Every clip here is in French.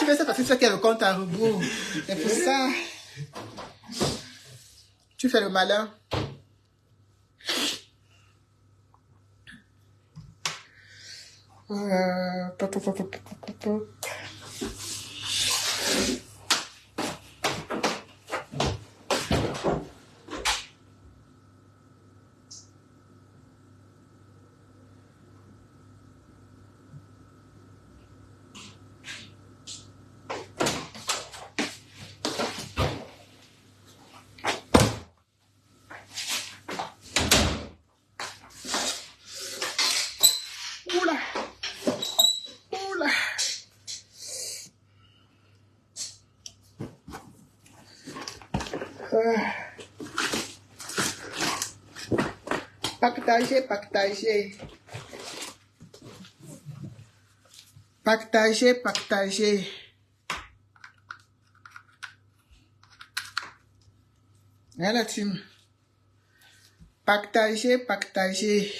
tu fais ça parce que tu sais qu'il y a le compte à rebours. C'est pour ça. Tu fais le malin. Pop, pop, pop, pop, pop, pop. Oula. Oula. Partager, partager. Partager, partager. Hein, la team? Partager, partager.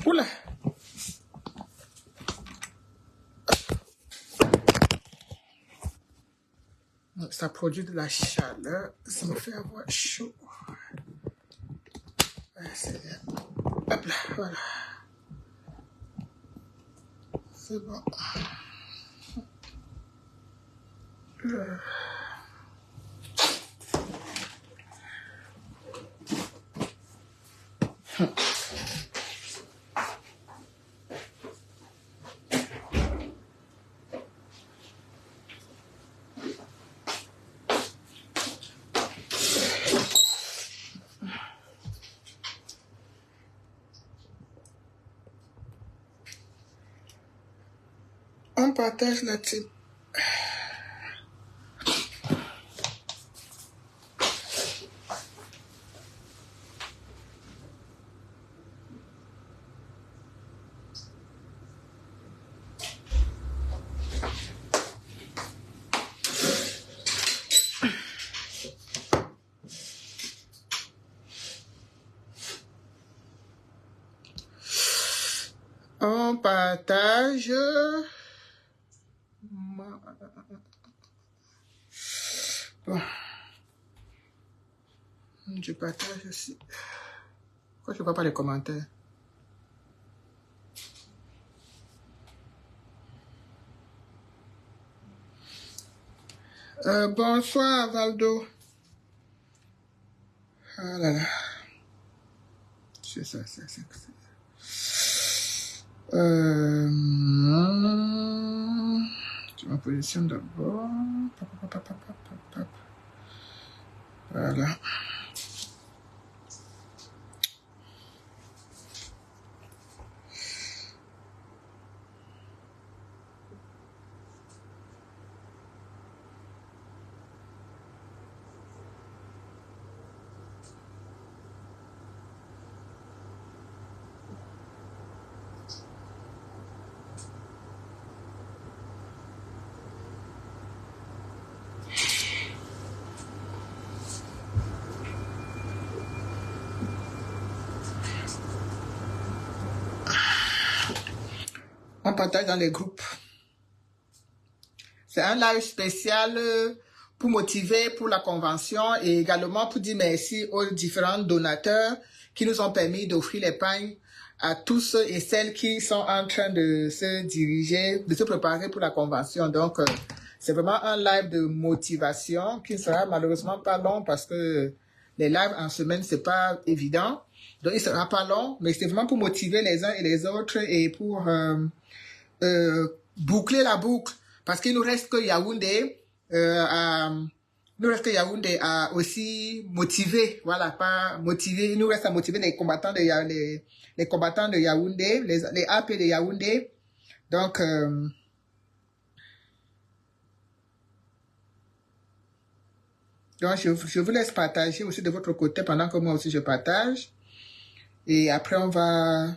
Oula. Ça produit de la chaleur. Ça me fait avoir chaud. Hop là, voilà. C'est bon. On partage la team. On partage. Bon. Je partage aussi. Pourquoi je ne vois pas les commentaires? Bonsoir, Valdo. Ah là là. C'est ça, c'est ça. Je me positionne d'abord. Voilà. On partage dans les groupes. C'est un live spécial pour motiver pour la convention et également pour dire merci aux différents donateurs qui nous ont permis d'offrir l'épargne à tous ceux et celles qui sont en train de se diriger, de se préparer pour la convention. Donc, c'est vraiment un live de motivation qui ne sera malheureusement pas long parce que les lives en semaine, c'est pas évident. Donc, il ne sera pas long, mais c'est vraiment pour motiver les uns et les autres et pour boucler la boucle. Parce qu'il nous reste que Yaoundé, à aussi motiver, voilà, pas motiver, il nous reste à motiver les combattants de les combattants de Yaoundé, les AP de Yaoundé. Donc, je vous laisse partager aussi de votre côté pendant que moi aussi je partage. Et après, on va...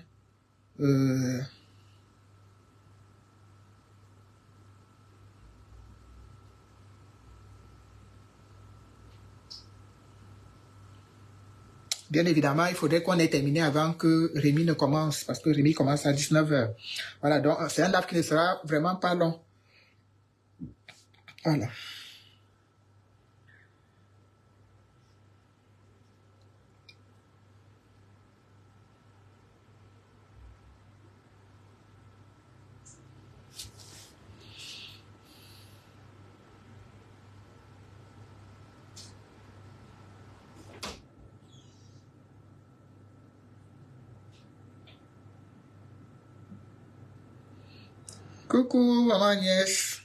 Bien évidemment, il faudrait qu'on ait terminé avant que Rémi ne commence, parce que Rémi commence à 19h. Voilà, donc c'est un live qui ne sera vraiment pas long. Voilà. Coucou, maman Agnès.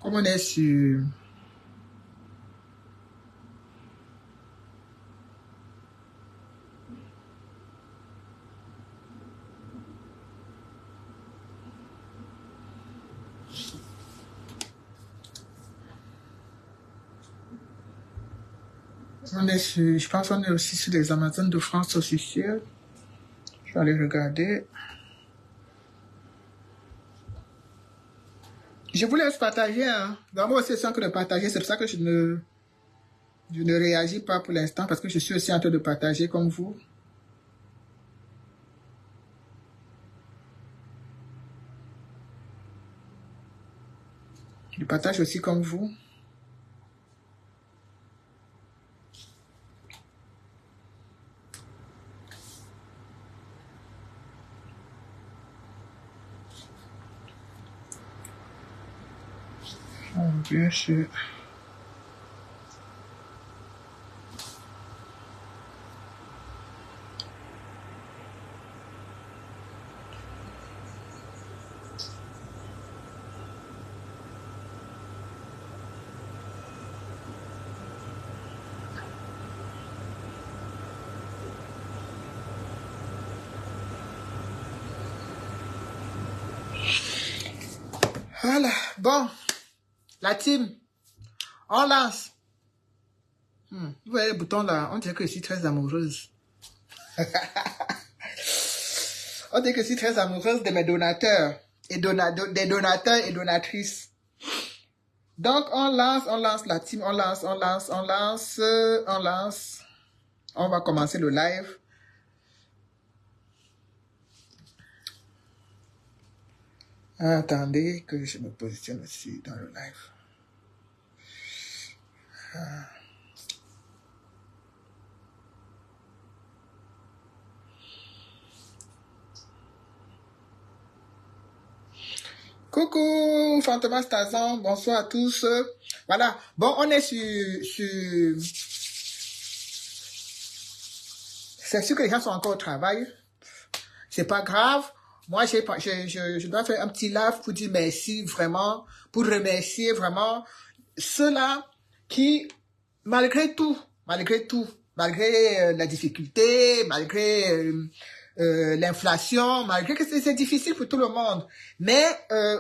Comme on est sur... On est sur... Je pense qu'on est aussi sur les Amazones de France aussi sûr. Je vais aller regarder. Je vous laisse partager. Hein. Dans moi aussi, c'est que de partager. C'est pour ça que je ne réagis pas pour l'instant parce que je suis aussi en train de partager comme vous. Je partage aussi comme vous. Oh, bien sûr. Voilà, bon, la team, on lance. Vous voyez le bouton là, on dirait que je suis très amoureuse. On dirait que je suis très amoureuse de mes donateurs, et des donateurs et donatrices. Donc, on lance la team, on lance. On va commencer le live. Attendez que je me positionne aussi dans le live. Coucou, Fantomas Tazan, bonsoir à tous. Voilà, bon, on est sur... C'est sûr que les gens sont encore au travail. C'est pas grave. Moi, je dois faire un petit live pour dire merci vraiment, pour remercier vraiment ceux-là qui, malgré tout, malgré la difficulté, malgré l'inflation, malgré que c'est difficile pour tout le monde, mais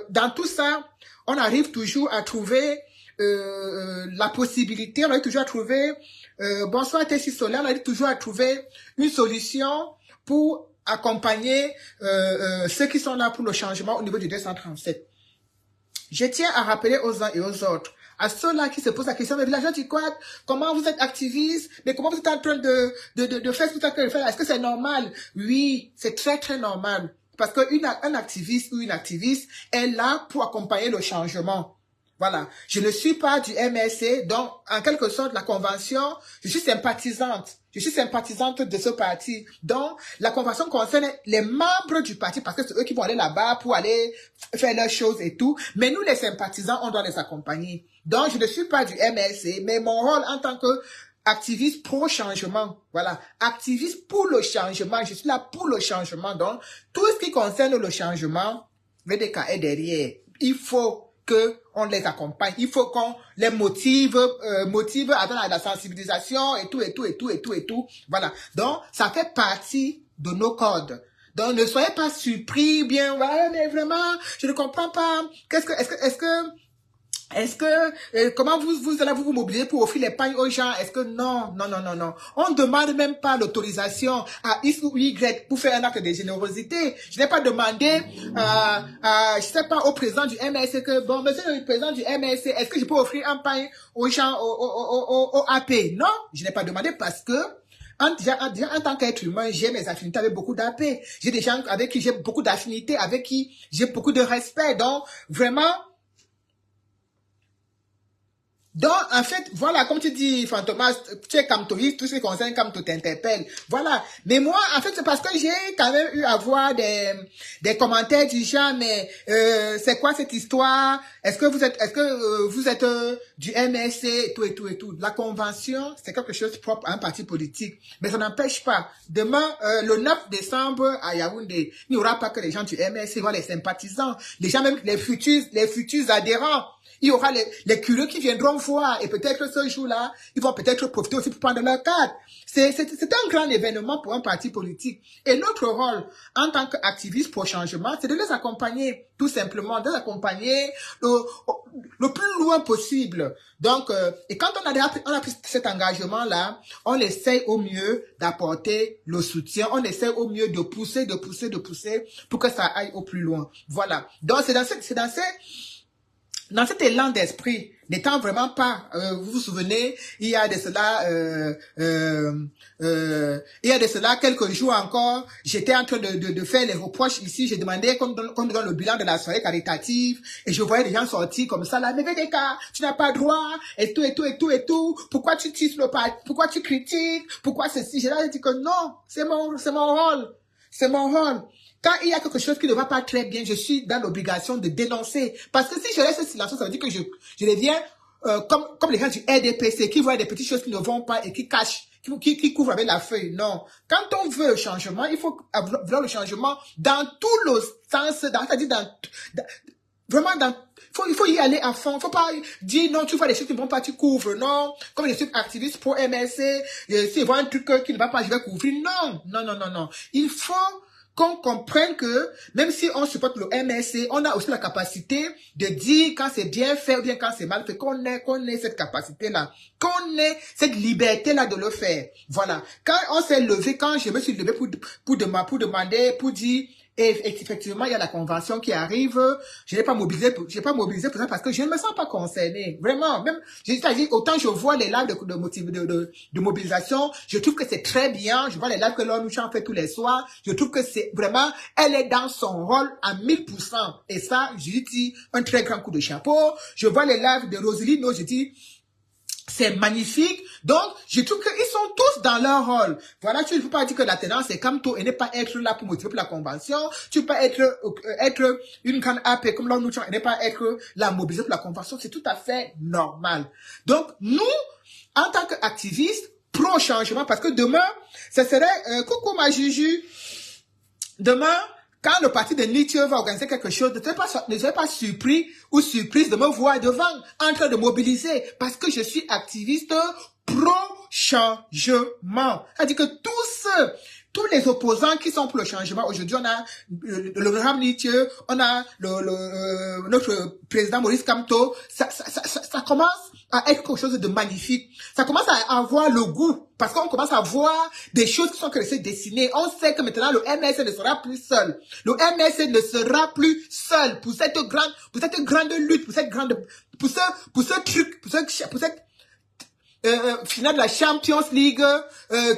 dans tout ça, on arrive toujours à trouver la possibilité, on arrive toujours à trouver, bonsoir Tessie Solaire, on arrive toujours à trouver une solution pour accompagner ceux qui sont là pour le changement au niveau du 237. Je tiens à rappeler aux uns et aux autres, à ceux-là qui se posent la question, mais villageois du Quad, comment vous êtes activiste, mais comment vous êtes en train de faire tout ça que vous faites, est-ce que c'est normal? Oui, c'est très très normal. Parce qu'un activiste ou une activiste est là pour accompagner le changement. Voilà. Je ne suis pas du MSC, donc en quelque sorte, la convention, je suis sympathisante. Je suis sympathisante de ce parti. Donc, la convention concerne les membres du parti parce que c'est eux qui vont aller là-bas pour aller faire leurs choses et tout. Mais nous, les sympathisants, on doit les accompagner. Donc, je ne suis pas du MSC, mais mon rôle en tant que activiste pro-changement, voilà, activiste pour le changement, je suis là pour le changement. Donc, tout ce qui concerne le changement, VDK est derrière. Il faut que on les accompagne, il faut qu'on les motive à la sensibilisation et tout. Voilà. Donc, ça fait partie de nos codes. Donc, ne soyez pas surpris, bien, ouais, mais vraiment, je ne comprends pas. Est-ce que, comment vous allez vous mobiliser pour offrir les pagnes aux gens? Est-ce que non, non, non, non, non. On ne demande même pas l'autorisation à X ou Y pour faire un acte de générosité. Je n'ai pas demandé, je sais pas, au président du MSC que, bon, monsieur le président du MSC, est-ce que je peux offrir un pain aux gens, au AP? Non, je n'ai pas demandé parce que, déjà, en tant qu'être humain, j'ai mes affinités avec beaucoup d'AP. J'ai des gens avec qui j'ai beaucoup d'affinités, avec qui j'ai beaucoup de respect. Donc, vraiment, donc, en fait, voilà, comme tu dis, Fantomas, tu es camtoïste, tout ce qui concerne Camto t'interpelle. Voilà. Mais moi, en fait, c'est parce que j'ai quand même eu à voir des commentaires du genre, mais, c'est quoi cette histoire? Est-ce que vous êtes du MSC, et tout, et tout, et tout. La convention, c'est quelque chose propre à un parti politique. Mais ça n'empêche pas. Demain, le 9 décembre, à Yaoundé, il n'y aura pas que les gens du MSC, voilà, les sympathisants. Les gens, même les futurs adhérents. Il y aura les curieux qui viendront voir et peut-être ce jour-là, ils vont peut-être profiter aussi pour prendre leur carte. C'est un grand événement pour un parti politique. Et notre rôle en tant qu'activiste pour changement, c'est de les accompagner, tout simplement, de les accompagner le plus loin possible. Donc, et quand on a pris cet engagement-là, on essaie au mieux d'apporter le soutien, on essaie au mieux de pousser pour que ça aille au plus loin. Voilà. Donc, c'est dans cet élan d'esprit, n'étant vraiment pas, vous vous souvenez, il y a de cela quelques jours encore, j'étais en train de faire les reproches ici, j'ai demandé qu'on donne le bilan de la soirée caritative, et je voyais des gens sortir comme ça, là, mais VDK, tu n'as pas droit, et tout, pourquoi tu tisses pourquoi tu critiques, pourquoi ceci, j'ai dit que non, c'est mon rôle. Quand il y a quelque chose qui ne va pas très bien, je suis dans l'obligation de dénoncer. Parce que si je reste silencieux, ça veut dire que je deviens comme les gens du RDPC qui voient des petites choses qui ne vont pas et qui cachent, qui couvrent avec la feuille. Non. Quand on veut le changement, il faut vouloir le changement dans tout le sens, c'est-à-dire vraiment il faut y aller à fond. Il faut pas dire non, tu vois des choses qui ne vont pas, tu couvres. Non. Comme les activistes pour MSC, s'ils voient un truc qui ne va pas, je vais couvrir. Non. Il faut qu'on comprenne que même si on supporte le MSC, on a aussi la capacité de dire quand c'est bien fait ou bien quand c'est mal fait, qu'on ait cette capacité-là, qu'on ait cette liberté-là de le faire. Voilà. Quand on s'est levé, quand je me suis levé pour demander, pour dire, et effectivement, il y a la convention qui arrive. Je n'ai pas mobilisé pour ça parce que je ne me sens pas concerné. Vraiment. Même, c'est-à-dire, autant je vois les lives de mobilisation, je trouve que c'est très bien. Je vois les lives que l'on nous fait tous les soirs. Je trouve que c'est vraiment, elle est dans son rôle à 1000%. Et ça, je lui dis un très grand coup de chapeau. Je vois les lives de Roseline, je dis, c'est magnifique. Donc, je trouve qu'ils sont tous dans leur rôle. Voilà, tu ne peux pas dire que la tenance est comme toi et ne pas être là pour motiver pour la convention. Tu peux être une grande AP comme l'on et ne pas être la mobilisée pour la convention. C'est tout à fait normal. Donc, nous, en tant qu'activistes, pro-changement, parce que demain, ce serait, coucou ma Juju, demain, quand le parti de Nietzsche va organiser quelque chose, ne soyez pas surpris ou surprise de me voir devant, en train de mobiliser, parce que je suis activiste pro-changement. C'est-à-dire que tous les opposants qui sont pour le changement, aujourd'hui on a l'honorable Nietzsche, on a notre président Maurice Kamto, ça commence à être quelque chose de magnifique. Ça commence à avoir le goût, parce qu'on commence à voir des choses qui sont dessinées. On sait que maintenant le MSC ne sera plus seul. Le MSC ne sera plus seul pour cette grande lutte, pour cette finale de la Champions League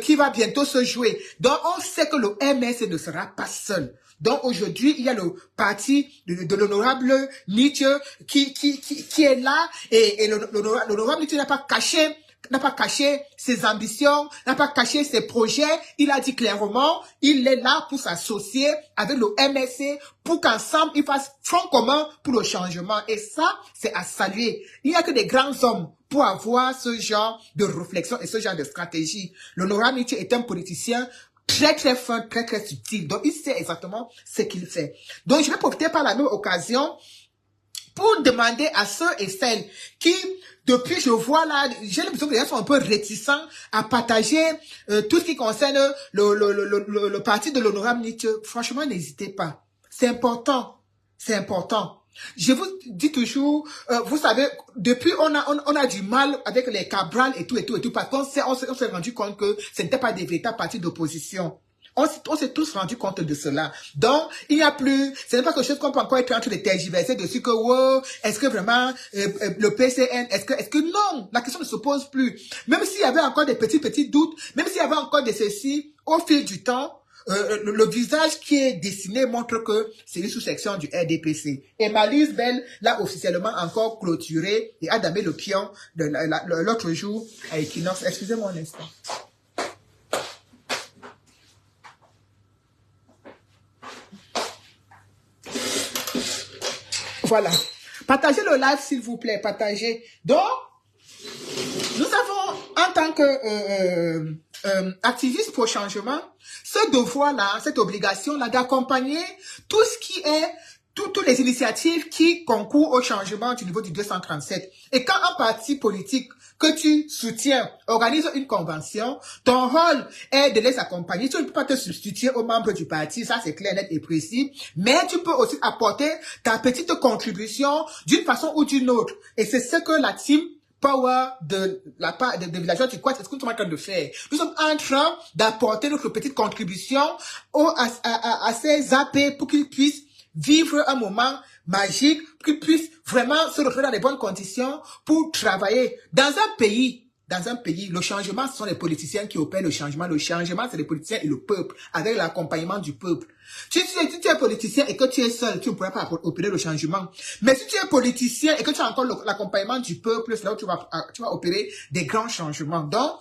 qui va bientôt se jouer. Donc on sait que le MSC ne sera pas seul. Donc aujourd'hui, il y a le parti de l'honorable Nietzsche qui est là et l'honorable Nietzsche n'a pas caché ses ambitions, n'a pas caché ses projets. Il a dit clairement, il est là pour s'associer avec le MSC pour qu'ensemble, ils fassent front commun pour le changement. Et ça, c'est à saluer. Il n'y a que des grands hommes pour avoir ce genre de réflexion et ce genre de stratégie. L'honorable Nietzsche est un politicien très très fin, très très subtil. Donc, il sait exactement ce qu'il fait. Donc, je vais profiter par la même occasion pour demander à ceux et celles qui, depuis, je vois là, j'ai l'impression que les gens sont un peu réticents à partager tout ce qui concerne le parti de l'honorable Nietzsche. Franchement, n'hésitez pas. C'est important. C'est important. Je vous dis toujours, vous savez, depuis on a du mal avec les Cabral et tout, parce qu'on s'est rendu compte que ce n'était pas des véritables partis d'opposition. On s'est tous rendu compte de cela. Donc, il n'y a plus, ce n'est pas quelque chose qu'on peut encore être en train de tergiverser dessus que, wow, est-ce que vraiment, le PCN, est-ce que non, la question ne se pose plus. Même s'il y avait encore des petits doutes, même s'il y avait encore de ceci, au fil du temps, le visage qui est dessiné montre que c'est une sous-section du RDPC. Et Malise Bell l'a officiellement encore clôturé et a damé le pion l'autre jour à Equinox. Excusez-moi un instant. Voilà. Partagez le live, s'il vous plaît. Partagez. Donc, nous avons, en tant que activistes pour changement, ce devoir-là, cette obligation-là d'accompagner tout ce qui est, toutes les initiatives qui concourent au changement du niveau du 237. Et quand un parti politique que tu soutiens organise une convention, ton rôle est de les accompagner. Tu ne peux pas te substituer aux membres du parti, ça c'est clair, net et précis, mais tu peux aussi apporter ta petite contribution d'une façon ou d'une autre. Et c'est ce que la team Power de la part des villageois du Quad, c'est ce que nous sommes en train de faire. Nous sommes en train d'apporter notre petite contribution à ces AP pour qu'ils puissent vivre un moment magique, pour qu'ils puissent vraiment se retrouver dans les bonnes conditions pour travailler. Dans un pays, le changement, ce sont les politiciens qui opèrent le changement. Le changement, c'est les politiciens et le peuple, avec l'accompagnement du peuple. Si tu es politicien et que tu es seul, tu ne pourras pas opérer le changement. Mais si tu es politicien et que tu as encore l'accompagnement du peuple, c'est là où tu vas opérer des grands changements. Donc,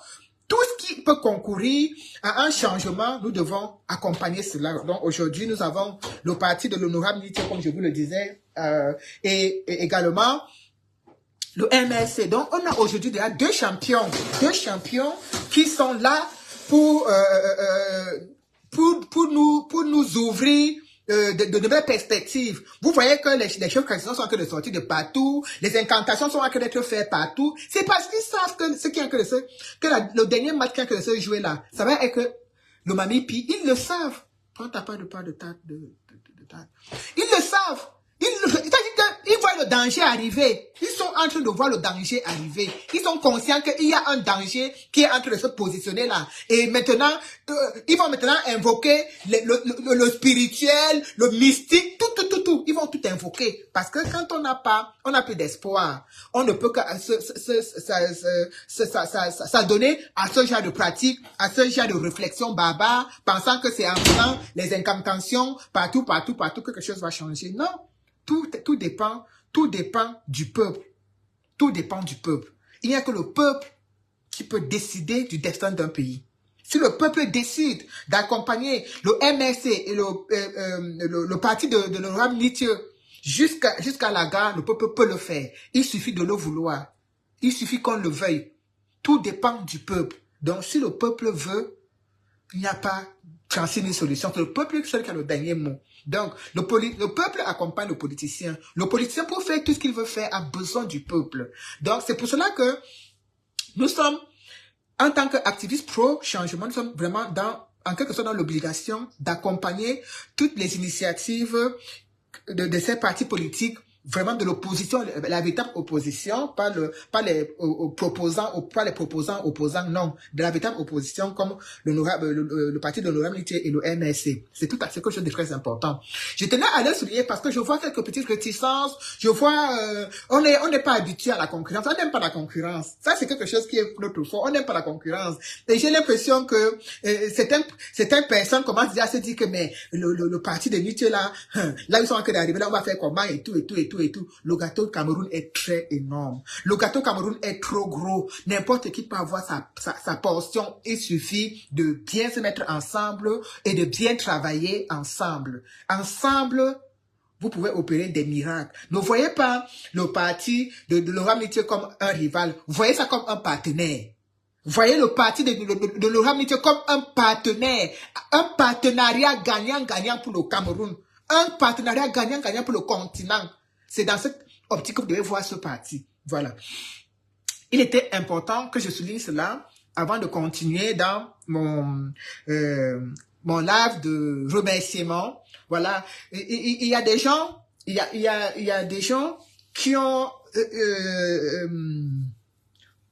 tout ce qui peut concourir à un changement, nous devons accompagner cela. Donc, aujourd'hui, nous avons le parti de l'honorable Nitié, comme je vous le disais, et également le MRC. Donc, on a aujourd'hui déjà deux champions qui sont là pour nous ouvrir de nouvelles perspectives. Vous voyez que les chefs chrétiens sont en train de sortir de partout, les incantations sont en train d'être faites partout. C'est parce qu'ils savent que ce qui est en train de se, que le dernier match qui est en train de se jouer là, ça va être le Mami Pi. Ils le savent. Prends ta part de tarte. Ils le savent. Ils voient le danger arriver. Ils sont en train de voir le danger arriver. Ils sont conscients qu'il y a un danger qui est en train de se positionner là. Et maintenant, ils vont maintenant invoquer le spirituel, le mystique, tout. Ils vont tout invoquer. Parce que quand on n'a plus d'espoir, on ne peut que s'adonner à ce genre de pratique, à ce genre de réflexion barbare, pensant que c'est en faisant les incantations partout que quelque chose va changer. Non. Tout dépend du peuple. Tout dépend du peuple. Il n'y a que le peuple qui peut décider du destin d'un pays. Si le peuple décide d'accompagner le MRC et le parti de l'honorable Nitié jusqu'à la gare, le peuple peut le faire. Il suffit de le vouloir. Il suffit qu'on le veuille. Tout dépend du peuple. Donc, si le peuple veut, il n'y a pas 36 000 solutions. C'est le peuple seul qui a le dernier mot. Donc, le peuple accompagne le politicien. Le politicien, pour faire tout ce qu'il veut faire, a besoin du peuple. Donc, c'est pour cela que nous sommes, en tant qu'activistes pro-changement, nous sommes vraiment en quelque sorte dans l'obligation d'accompagner toutes les initiatives de ces partis politiques, vraiment de l'opposition, la véritable opposition, pas les proposants opposants, non, de la véritable opposition comme le parti de l'honorable Nitié et le MRC. C'est tout à fait quelque chose de très important. Je tenais à le souligner parce que je vois quelques petites réticences, je vois, on n'est pas habitué à la concurrence, on n'aime pas la concurrence. Ça, c'est quelque chose qui est notre fort, on n'aime pas la concurrence. Et j'ai l'impression que certaines personnes commencent déjà à se dire que mais le parti de Nitié là ils sont en train d'arriver, là on va faire comment et tout. Le gâteau Cameroun est très énorme. Le gâteau Cameroun est trop gros. N'importe qui peut avoir sa portion. Il suffit de bien se mettre ensemble et de bien travailler ensemble. Ensemble, vous pouvez opérer des miracles. Ne voyez pas le parti de l'honorable Nitié comme un rival. Voyez ça comme un partenaire. Voyez le parti de l'honorable Nitié comme un partenaire. Un partenariat gagnant-gagnant pour le Cameroun. Un partenariat gagnant-gagnant pour le continent. C'est dans cette optique que vous devez voir ce parti. Voilà. Il était important que je souligne cela avant de continuer dans mon live de remerciement. Voilà. Il y a des gens il y a des gens qui ont,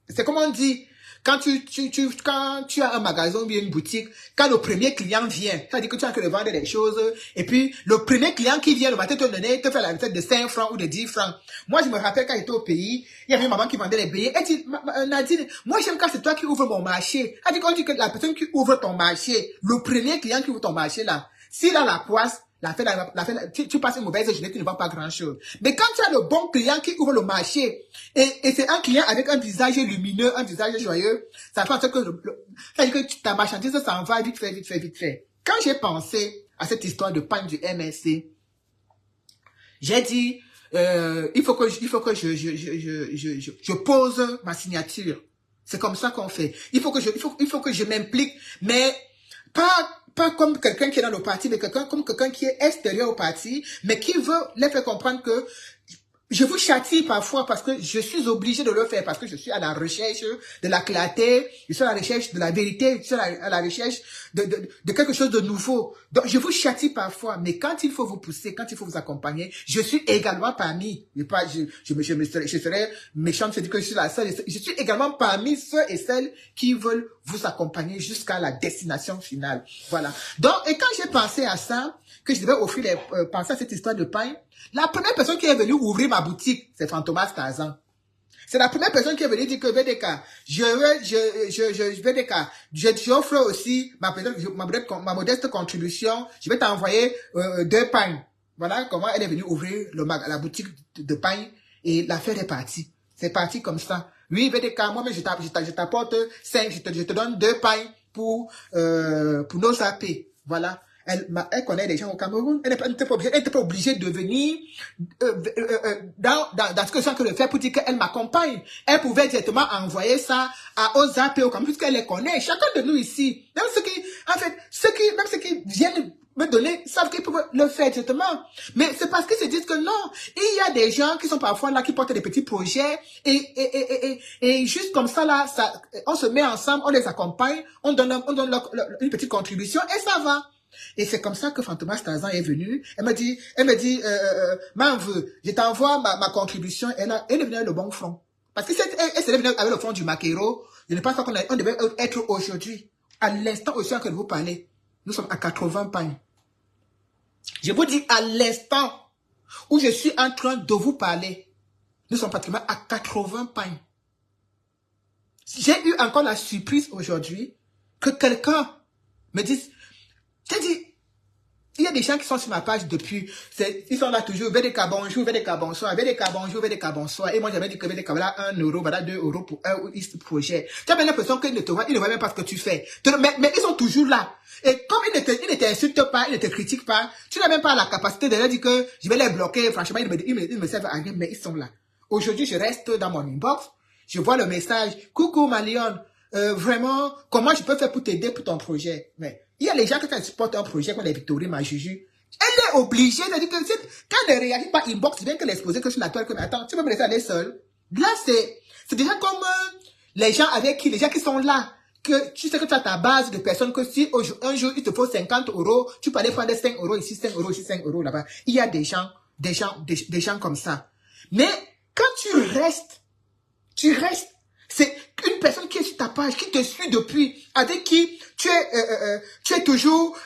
c'est comme on dit, quand tu as un magasin ou bien une boutique, quand le premier client vient, c'est-à-dire que tu as que de vendre des choses, et puis le premier client qui vient, le va te donner, te faire la recette de 5 francs ou de 10 francs. Moi, je me rappelle quand j'étais au pays, il y avait une maman qui vendait les billets. Elle dit, Nadine, moi j'aime quand c'est toi qui ouvres mon marché. Elle dit, quand on dit que la personne qui ouvre ton marché, le premier client qui ouvre ton marché là, s'il a la poisse, tu passes une mauvaise journée, tu ne vends pas grand chose. Mais quand tu as le bon client qui ouvre le marché, et c'est un client avec un visage lumineux, un visage joyeux, ça fait en sorte que, ça veut dire que ta marchandise s'en va vite fait, vite fait, vite fait. Quand j'ai pensé à cette histoire de panne du MSC, j'ai dit, il faut que je pose ma signature. C'est comme ça qu'on fait. Il faut que je m'implique, mais pas comme quelqu'un qui est dans le parti, mais comme quelqu'un qui est extérieur au parti, mais qui veut les faire comprendre que je vous châtie parfois parce que je suis obligé de le faire, parce que je suis à la recherche de la clarté, je suis à la recherche de la vérité, je suis à la recherche de quelque chose de nouveau. Donc, je vous châtie parfois, mais quand il faut vous pousser, quand il faut vous accompagner, je suis également parmi, je serais méchante, je dis que je suis la seule, je suis également parmi ceux et celles qui veulent vous accompagner jusqu'à la destination finale. Voilà. Donc, et quand j'ai pensé à ça, que je devais offrir penser à cette histoire de pain, la première personne qui est venue ouvrir ma boutique, c'est Fantomas Tarzan. C'est la première personne qui est venue dire que VDK, j'offre aussi ma modeste contribution, je vais t'envoyer 2 pains. Voilà comment elle est venue ouvrir la boutique de pain et l'affaire est partie. C'est parti comme ça. Oui, VDK, moi-même, je t'apporte 5, je te donne 2 pains pour nos AP. Voilà. Elle connaît des gens au Cameroun. Elle n'était pas obligée de venir dans ce que je suis en train de faire pour dire qu'elle m'accompagne. Elle pouvait directement envoyer ça aux AP au Cameroun, puisqu'elle les connaît. Chacun de nous ici, même ceux qui viennent me donner, savent qu'ils peuvent le faire directement. Mais c'est parce qu'ils se disent que non, il y a des gens qui sont parfois là, qui portent des petits projets, et juste comme ça, là, on se met ensemble, on les accompagne, on donne une petite contribution, et ça va. Et c'est comme ça que Fantomas Tarzan est venue. Elle me dit, Manve, je t'envoie ma contribution. Elle est venue avec le bon front. Parce que elle serait venue avec le front du Maquero. Je ne pense pas qu'on devait être aujourd'hui. À l'instant aussi que vous parlez, nous sommes à 80 pains. Je vous dis, à l'instant où je suis en train de vous parler, nous sommes pratiquement à 80 pains. J'ai eu encore la surprise aujourd'hui que quelqu'un me dise, j'ai dit, il y a des gens qui sont sur ma page depuis, ils sont là toujours, VDK bonjour, VDK bonsoir, VDK bonjour, VDK bonsoir. Et moi j'avais dit que VDK voilà 1 euro, voilà 2 euros pour un projet. Tu as bien l'impression qu'ils ne te voient, ils ne voient même pas ce que tu fais. Mais ils sont toujours là. Et comme ils ne t'insultent pas, ils ne te critiquent pas, tu n'as même pas la capacité de leur dire que je vais les bloquer. Franchement, ils me servent à rien, mais ils sont là. Aujourd'hui, je reste dans mon inbox, je vois le message, coucou Malion, vraiment, comment je peux faire pour t'aider pour ton projet? Mais il y a les gens qui supportent un projet comme les Victorine, ma Juju. Elle est obligée de dire que quand elle ne réagit pas inbox, c'est bien qu'elle expose que sur la toile, que, mais attends, tu peux me laisser aller seule. Là, c'est déjà comme les gens les gens qui sont là, que tu sais que tu as ta base de personnes que si un jour il te faut 50 euros, tu peux aller prendre 5 euros ici, 5 euros ici, 5 euros là-bas. Il y a des gens comme ça. Mais quand tu restes, c'est une personne qui est sur ta page, qui te suit depuis, avec qui tu es toujours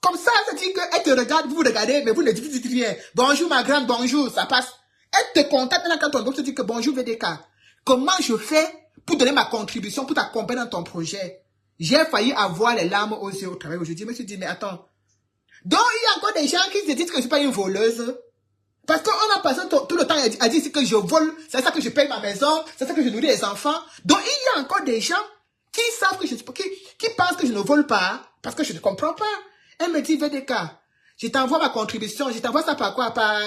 comme ça, c'est-à-dire qu'elle te regarde, vous regardez, mais vous ne dites rien. Bonjour ma grande, bonjour, ça passe. Elle te contacte maintenant quand on te dit que bonjour VDK. Comment je fais pour donner ma contribution, pour t'accompagner dans ton projet? J'ai failli avoir les larmes aux yeux au travail aujourd'hui. Je me suis dit, mais attends. Donc, il y a encore des gens qui se disent que je ne suis pas une voleuse. Parce qu'on a passé tout le temps à dire que je vole, c'est ça que je paye ma maison, c'est ça que je nourris les enfants. Donc il y a encore des gens qui savent que qui pensent que je ne vole pas, parce que je ne comprends pas. Elle me dit, VDK, je t'envoie ma contribution, je t'envoie ça par quoi? Par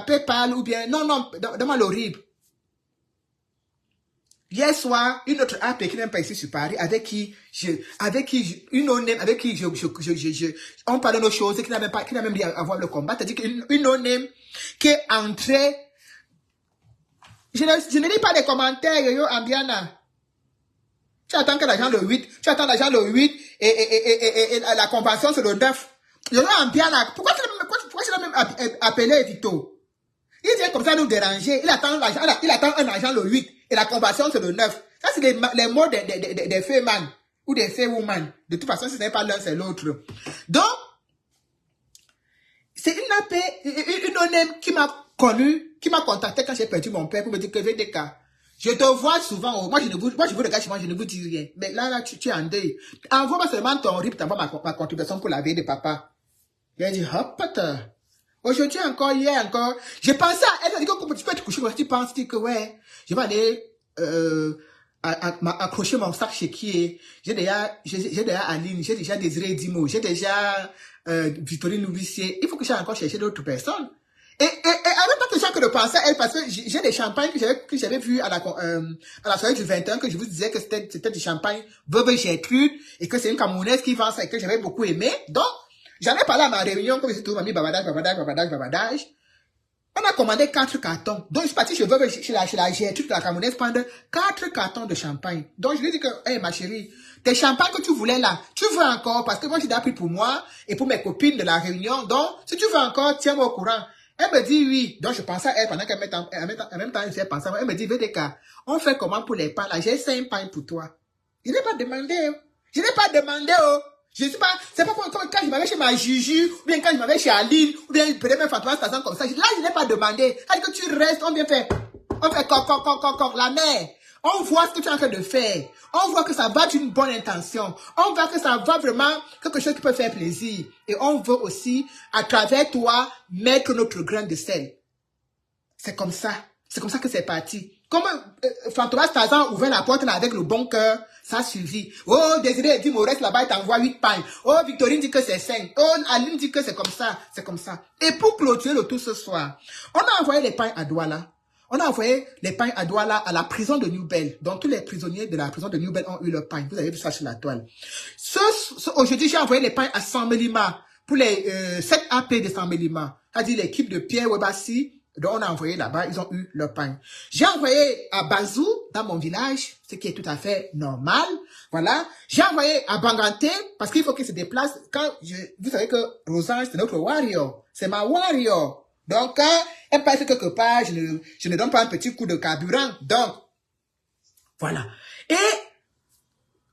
PayPal ou bien, non, donne-moi l'horrible. Hier soir, une autre app qui n'est pas ici sur Paris, on parle de nos choses, qui n'a même dit avoir le combat, c'est-à-dire qu'une no-name qui est entrée, je ne lis pas les commentaires, yo, Ambiana. Tu attends que l'argent le 8, et la convention c'est le 9. Yo, Ambiana, pourquoi tu appeler Vito. Il vient comme ça nous déranger. Il attend un argent le 8 et la conversion c'est le 9. Ça, c'est les mots des fées man ou des fées woman. De toute façon, ce n'est pas l'un, c'est l'autre. Donc, c'est une no-name qui m'a connu, qui m'a contacté quand j'ai perdu mon père pour me dire que VDK, je te vois souvent. Moi, je vous regarde chez moi, je ne vous dis rien. Mais là, tu es en deuil. Envoie-moi seulement ton RIP, t'envoies ma contribution pour la veille de papa. J'ai dit, hop, aujourd'hui encore, hier encore, j'ai pensé à elle, elle dit que tu peux te coucher, tu penses que ouais, je vais aller, accrocher mon sac chez qui est. J'ai déjà Aline, j'ai déjà Désiré Dimo, j'ai déjà, Victorine Louvissier. Il faut que j'aille encore chercher d'autres personnes. Et en même temps que j'ai que de penser à elle, parce que j'ai des champagnes que j'avais vu à la soirée du 21, que je vous disais que c'était du champagne Veuve Gertrude, et que c'est une Camerounaise qui vend ça et que j'avais beaucoup aimé. Donc, j'en ai parlé à ma réunion, comme je tout mamie babadage. On a commandé 4 cartons. Donc, je suis parti chez la Gertrude, la Camerounaise, prendre 4 cartons de champagne. Donc, je lui ai dit que, hey, ma chérie, tes champagnes que tu voulais là, tu veux encore, parce que moi, j'ai déjà pris pour moi et pour mes copines de la réunion. Donc, si tu veux encore, tiens-moi au courant. Elle me dit oui. Donc, je pensais à elle pendant qu'elle en même temps, elle s'est pensée à moi. Elle me dit, VDK, on fait comment pour les pains là? J'ai 5 pains pour toi. Je n'ai pas demandé, oh. Je n'ai pas demandé, oh. Je sais pas, c'est pas comme quand je m'avais chez ma Juju, ou bien quand je m'avais chez Aline, ou bien peut-être même Fatouma Station comme ça. Là, je n'ai pas demandé. Alors que tu restes, on vient faire, la mère. On voit ce que tu es en train de faire. On voit que ça va d'une bonne intention. On voit que ça va vraiment quelque chose qui peut faire plaisir. Et on veut aussi, à travers toi, mettre notre grain de sel. C'est comme ça. C'est comme ça que c'est parti. Comme Fantomas Tarzan ouvert la porte là avec le bon cœur, ça suffit. Oh, Désiré dit, reste là-bas, il t'envoie 8 pains. Oh, Victorine dit que c'est 5. Oh, Aline dit que c'est comme ça. C'est comme ça. Et pour clôturer le tout ce soir, on a envoyé les pains à Douala. On a envoyé les pains à Douala à la prison de New Bell. Donc, tous les prisonniers de la prison de New Bell ont eu leur pain. Vous avez vu ça sur la toile. Aujourd'hui, j'ai envoyé les pains à Saint-Mélima pour les 7 AP de Saint-Mélima. C'est-à-dire l'équipe de Pierre Webassi. Donc, on a envoyé là-bas, ils ont eu leur pain. J'ai envoyé à Bazou, dans mon village, ce qui est tout à fait normal. Voilà. J'ai envoyé à Banganté, parce qu'il faut qu'il se déplace. Vous savez que Rosange, c'est notre warrior. C'est ma warrior. Donc, quand elle passe quelque part, je ne donne pas un petit coup de carburant. Donc, voilà. Et,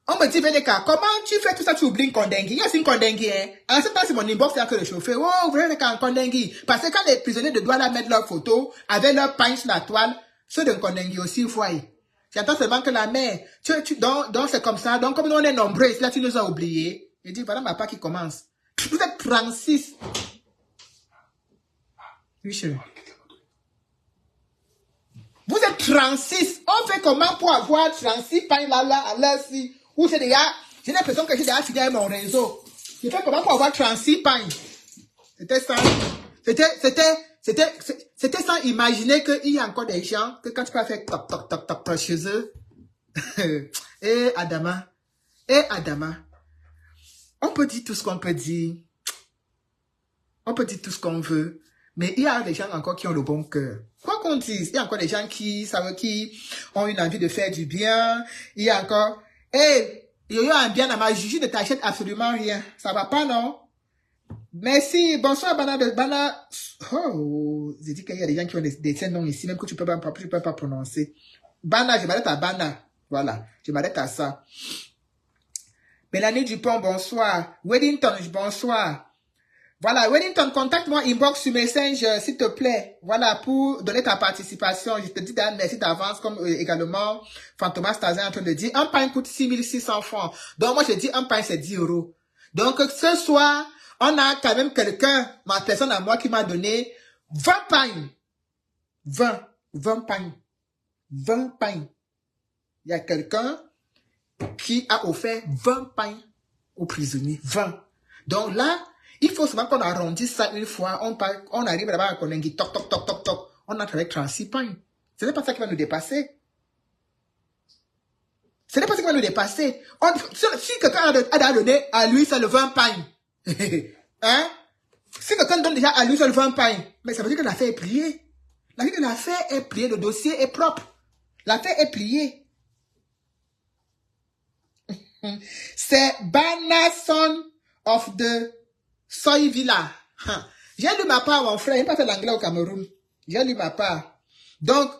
on me dit, Vénéka, comment tu fais tout ça, tu oublies Kondengui? Il y a aussi une Kondengui, hein. En ce temps, c'est mon inbox, c'est que le chauffeur, oh, Vénéka, Kondengui. Parce que quand les prisonniers de Douala mettent leurs photos, avec leur pain sur la toile, ceux de Kondengui aussi, il faut y. J'attends seulement que la mère, donc c'est comme ça. Donc, comme nous on est nombreux, là, tu nous as oubliés. Je dis, voilà ma part qui commence. Vous êtes 36. Oui, chérie. Vous êtes 36. On fait comment pour avoir 36 pains là, à l'heure-ci? Ou j'ai l'impression que j'ai déjà fini avec mon réseau. Je fais comment pour avoir 36 pains? C'était ça. C'était sans imaginer qu'il y a encore des gens que quand tu peux faire toc chez eux. Adama. On peut dire tout ce qu'on peut dire. On peut dire tout ce qu'on veut. Mais il y a des gens encore qui ont le bon cœur. Quoi qu'on dise, il y a encore des gens qui ont une envie de faire du bien. Il y a encore, Yo-Yo un bien dans ma Juju ne t'achète absolument rien. Ça va pas, non? Merci. Bonsoir, Bana. Oh, j'ai dit qu'il y a des gens qui ont des noms ici, même que tu peux pas prononcer. Bana, je m'arrête à Bana. Voilà. Je m'arrête à ça. Mélanie Dupont, bonsoir. Weddington, bonsoir. Voilà, Wellington, contacte-moi inbox sur Messenger, s'il te plaît. Voilà, pour donner ta participation. Je te dis merci d'avance, comme également Fantomas Tarzan est en train de dire. Un pain coûte 6600 francs. Donc, moi, je dis un pain, c'est 10 €. Donc, ce soir, on a quand même quelqu'un, ma personne à moi, qui m'a donné 20 pains. 20 pains. 20 pains. Il y a quelqu'un qui a offert 20 pains aux prisonniers. 20. Donc là, il faut seulement qu'on arrondisse ça une fois, on arrive là-bas à Kondengui, toc. On entre avec 36 pains. Ce n'est pas ça qui va nous dépasser. Ce n'est pas ça qui va nous dépasser. Si quelqu'un a donné à lui, c'est le 20 pains. Hein? Si quelqu'un donne déjà à lui, c'est le 20 pains. Mais ça veut dire que l'affaire est pliée. L'affaire est pliée, le dossier est propre. L'affaire est pliée. C'est Bana Son of the Soy Villa. J'ai lu ma part, mon frère. Il n'a pas fait l'anglais au Cameroun. J'ai lu ma part. Donc,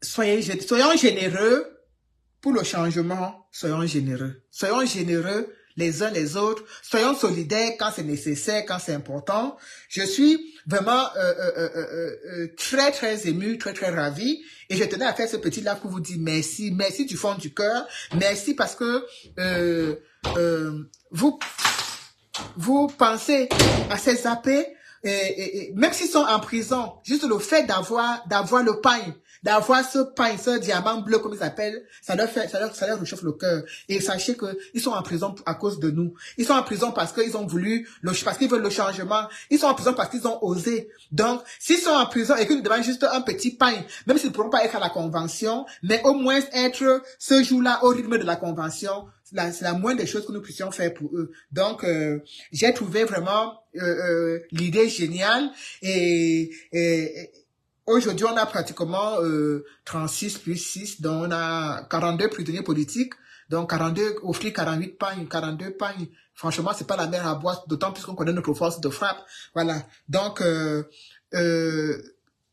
soyons généreux pour le changement. Soyons généreux. Soyons généreux les uns les autres. Soyons solidaires quand c'est nécessaire, quand c'est important. Je suis vraiment très, très ému, très, très ravi. Et je tenais à faire ce petit live pour vous dire merci. Merci du fond du cœur. Merci parce que vous pensez à ces zappés, même s'ils sont en prison, juste le fait d'avoir le pain, d'avoir ce pain, ce diamant bleu comme ils appellent, ça leur réchauffe le cœur. Et sachez que ils sont en prison à cause de nous. Ils sont en prison parce qu'ils ont voulu, parce qu'ils veulent le changement. Ils sont en prison parce qu'ils ont osé. Donc, s'ils sont en prison et qu'ils nous demandent juste un petit pain, même s'ils ne pourront pas être à la convention, mais au moins être ce jour-là au rythme de la convention, c'est la moindre des choses que nous puissions faire pour eux. Donc, j'ai trouvé vraiment l'idée géniale et aujourd'hui, on a pratiquement 36 plus 6, donc on a 42 prisonniers politiques, donc 42, offrir 48 pagnes, 42 pagnes. Franchement, c'est pas la mer à boire, d'autant plus qu'on connaît notre force de frappe. Voilà. Donc,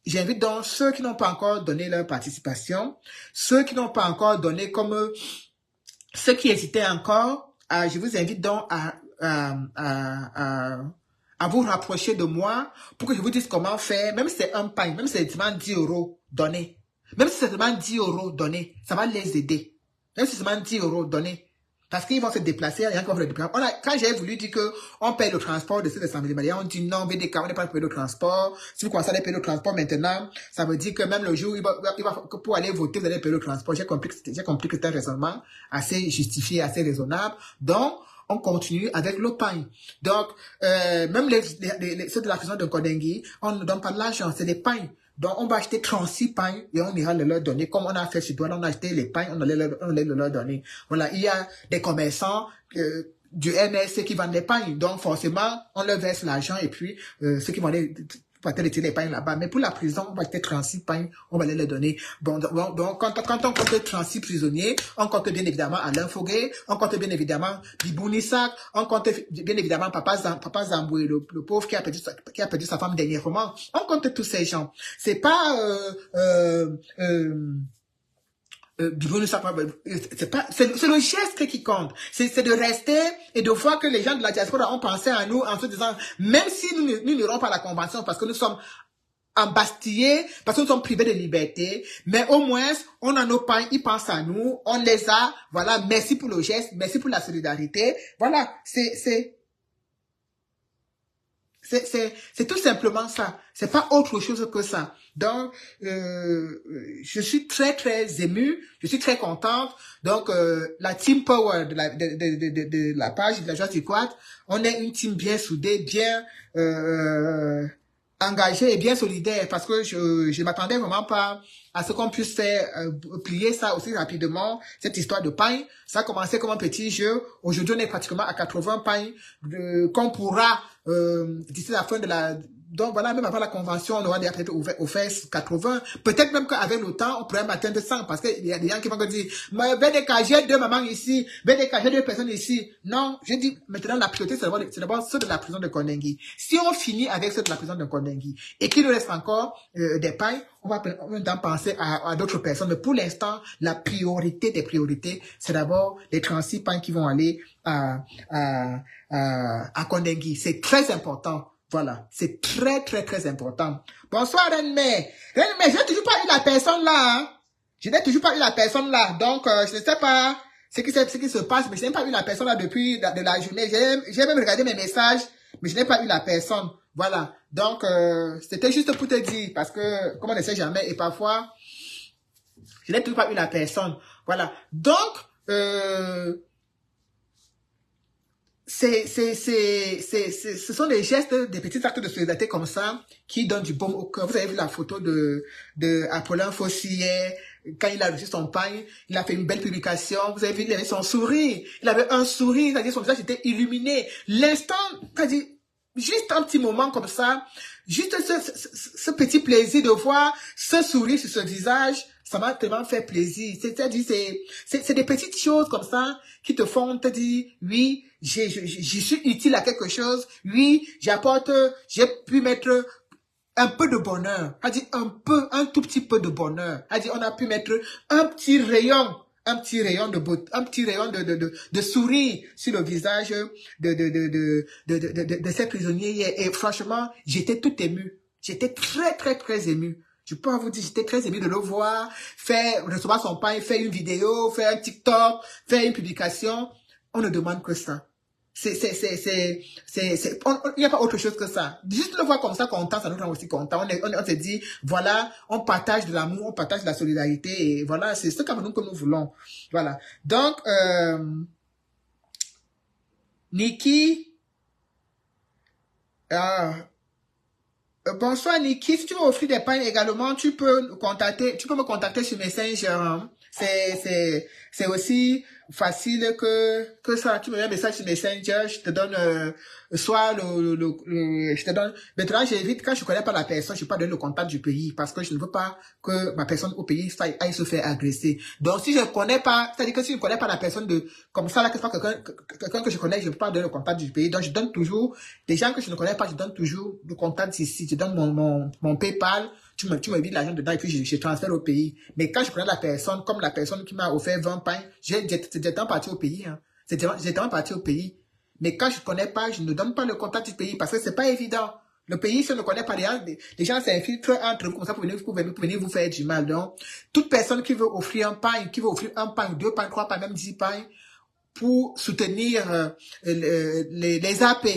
j'invite donc ceux qui n'ont pas encore donné leur participation, ceux qui n'ont pas encore donné comme ceux qui hésitaient encore, je vous invite donc à vous rapprocher de moi pour que je vous dise comment faire, même si c'est un pain, même si c'est seulement 10 € donnés, même si c'est seulement 10 € donnés, ça va les aider. Même si c'est seulement 10 € donnés, parce qu'ils vont se déplacer, rien qu'on va le déplacer. Quand j'ai voulu dire que on paye le transport de cette assemblée, on dit non, VDK, on n'est pas payé le transport. Si vous commencez à payer le transport maintenant, ça veut dire que même le jour, pour aller voter, vous allez payer le transport. J'ai compris que c'était un raisonnement assez justifié, assez raisonnable. Donc, on continue avec le pain. Donc, même ceux de la prison de Kondengi, on ne donne pas de l'argent, c'est des pains. Donc, on va acheter 36 pains et on ira les leur donner. Comme on a fait sur Douane, on a acheté les pains, on allait leur donner. Voilà, il y a des commerçants du MSC qui vendent les pains. Donc, forcément, on leur verse l'argent et puis ceux qui vont aller retirer les pains là-bas. Mais pour la prison, on va acheter 36 pains, on va les donner. Bon, donc quand on compte 36 prisonniers, on compte bien évidemment Alain Foguet, on compte bien évidemment Bibou Nissak, on compte bien évidemment Papa Zamboué, le pauvre qui a perdu sa femme dernièrement. On compte tous ces gens. C'est pas c'est le geste qui compte. C'est de rester et de voir que les gens de la diaspora ont pensé à nous en se disant, même si nous n'irons pas à la convention parce que nous sommes embastillés, parce que nous sommes privés de liberté, mais au moins, on a nos pains, ils pensent à nous, on les a, voilà, merci pour le geste, merci pour la solidarité, voilà, c'est tout simplement ça. C'est pas autre chose que ça. Donc, je suis très, très émue. Je suis très contente. Donc, la team power de la page de la Joie du Quad, on est une team bien soudée, bien engagée et bien solidaire parce que je m'attendais vraiment pas à ce qu'on puisse faire plier ça aussi rapidement, cette histoire de pain. Ça a commencé comme un petit jeu. Aujourd'hui, on est pratiquement à 80 pains qu'on pourra d'ici la fin de la... Donc voilà, même avant la convention, on aura déjà peut-être offert 80. Peut-être même qu'avec le temps, on pourrait atteindre 100 parce qu'il y a des gens qui vont dire, VDK, j'ai 2 mamans ici, VDK, j'ai 2 personnes ici. Non, je dis, maintenant la priorité, c'est d'abord ceux de la prison de Kondengi. Si on finit avec ceux de la prison de Kondengi et qu'il nous reste encore des pailles, on va maintenant penser à d'autres personnes. Mais pour l'instant, la priorité des priorités, c'est d'abord les 36 pailles qui vont aller à Kondengi. C'est très important. Voilà, c'est très, très, très important. Bonsoir, Renme. Renme, je n'ai toujours pas eu la personne là. Hein? Je n'ai toujours pas eu la personne là. Donc, je ne sais pas ce qui se passe, mais je n'ai pas eu la personne là depuis de la journée. J'ai même regardé mes messages, mais je n'ai pas eu la personne. Voilà. Donc, c'était juste pour te dire, parce que, comme on ne sait jamais, et parfois, je n'ai toujours pas eu la personne. Voilà. Donc, ce sont des gestes, des petits actes de solidarité comme ça qui donnent du baume au cœur. Vous avez vu la photo de Apollin Fossillet quand il a reçu son pain, il a fait une belle publication. Vous avez vu, il avait son sourire. Il avait un sourire, c'est-à-dire son visage était illuminé. L'instant, c'est-à-dire juste un petit moment comme ça, juste ce petit plaisir de voir ce sourire sur ce visage, Ça m'a tellement fait plaisir. C'est-à-dire, c'est des petites choses comme ça qui te font te dire, oui, j'y suis utile à quelque chose. Oui, j'ai pu mettre un peu de bonheur. Elle dit un tout petit peu de bonheur. Elle dit, on a pu mettre un petit rayon de beauté, un petit rayon de sourire sur le visage de ces prisonniers hier. Et franchement, j'étais tout ému. J'étais très, très, très ému. Je peux vous dire, j'étais très ému de le voir recevoir son pain, faire une vidéo, faire un TikTok, faire une publication. On ne demande que ça. Il n'y a pas autre chose que ça. Juste le voir comme ça, content, ça nous rend aussi content. On se dit, voilà, on partage de l'amour, on partage de la solidarité, et voilà, c'est ce Cameroun que nous voulons. Voilà. Donc, Niki, bonsoir Niki, si tu veux offrir des pains également, tu peux me contacter sur Messenger. Hein. C'est aussi facile que ça. Tu me mets un message sur Messenger, je te donne je te donne. Maintenant, j'évite quand je connais pas la personne, je peux pas donner le contact du pays parce que je ne veux pas que ma personne au pays aille se faire agresser. Donc si je connais pas, c'est-à-dire que si je ne connais pas la personne comme ça là, que c'est pas quelqu'un que je connais, je peux pas donner le contact du pays. Donc je donne toujours des gens que je ne connais pas, je donne toujours le contact ici. Je donne mon PayPal. Tu me dis l'argent dedans et puis je transfère au pays. Mais quand je connais la personne, comme la personne qui m'a offert 20 pains, j'étais parti au pays. Hein. J'étais parti au pays. Mais quand je ne connais pas, je ne donne pas le contact du pays parce que c'est pas évident. Le pays, si on ne connaît pas les gens s'infiltrent entre vous comme ça pour venir vous faire du mal. Donc, toute personne qui veut offrir un pain, deux pains, trois pains, même 10 pains, pour soutenir les AP,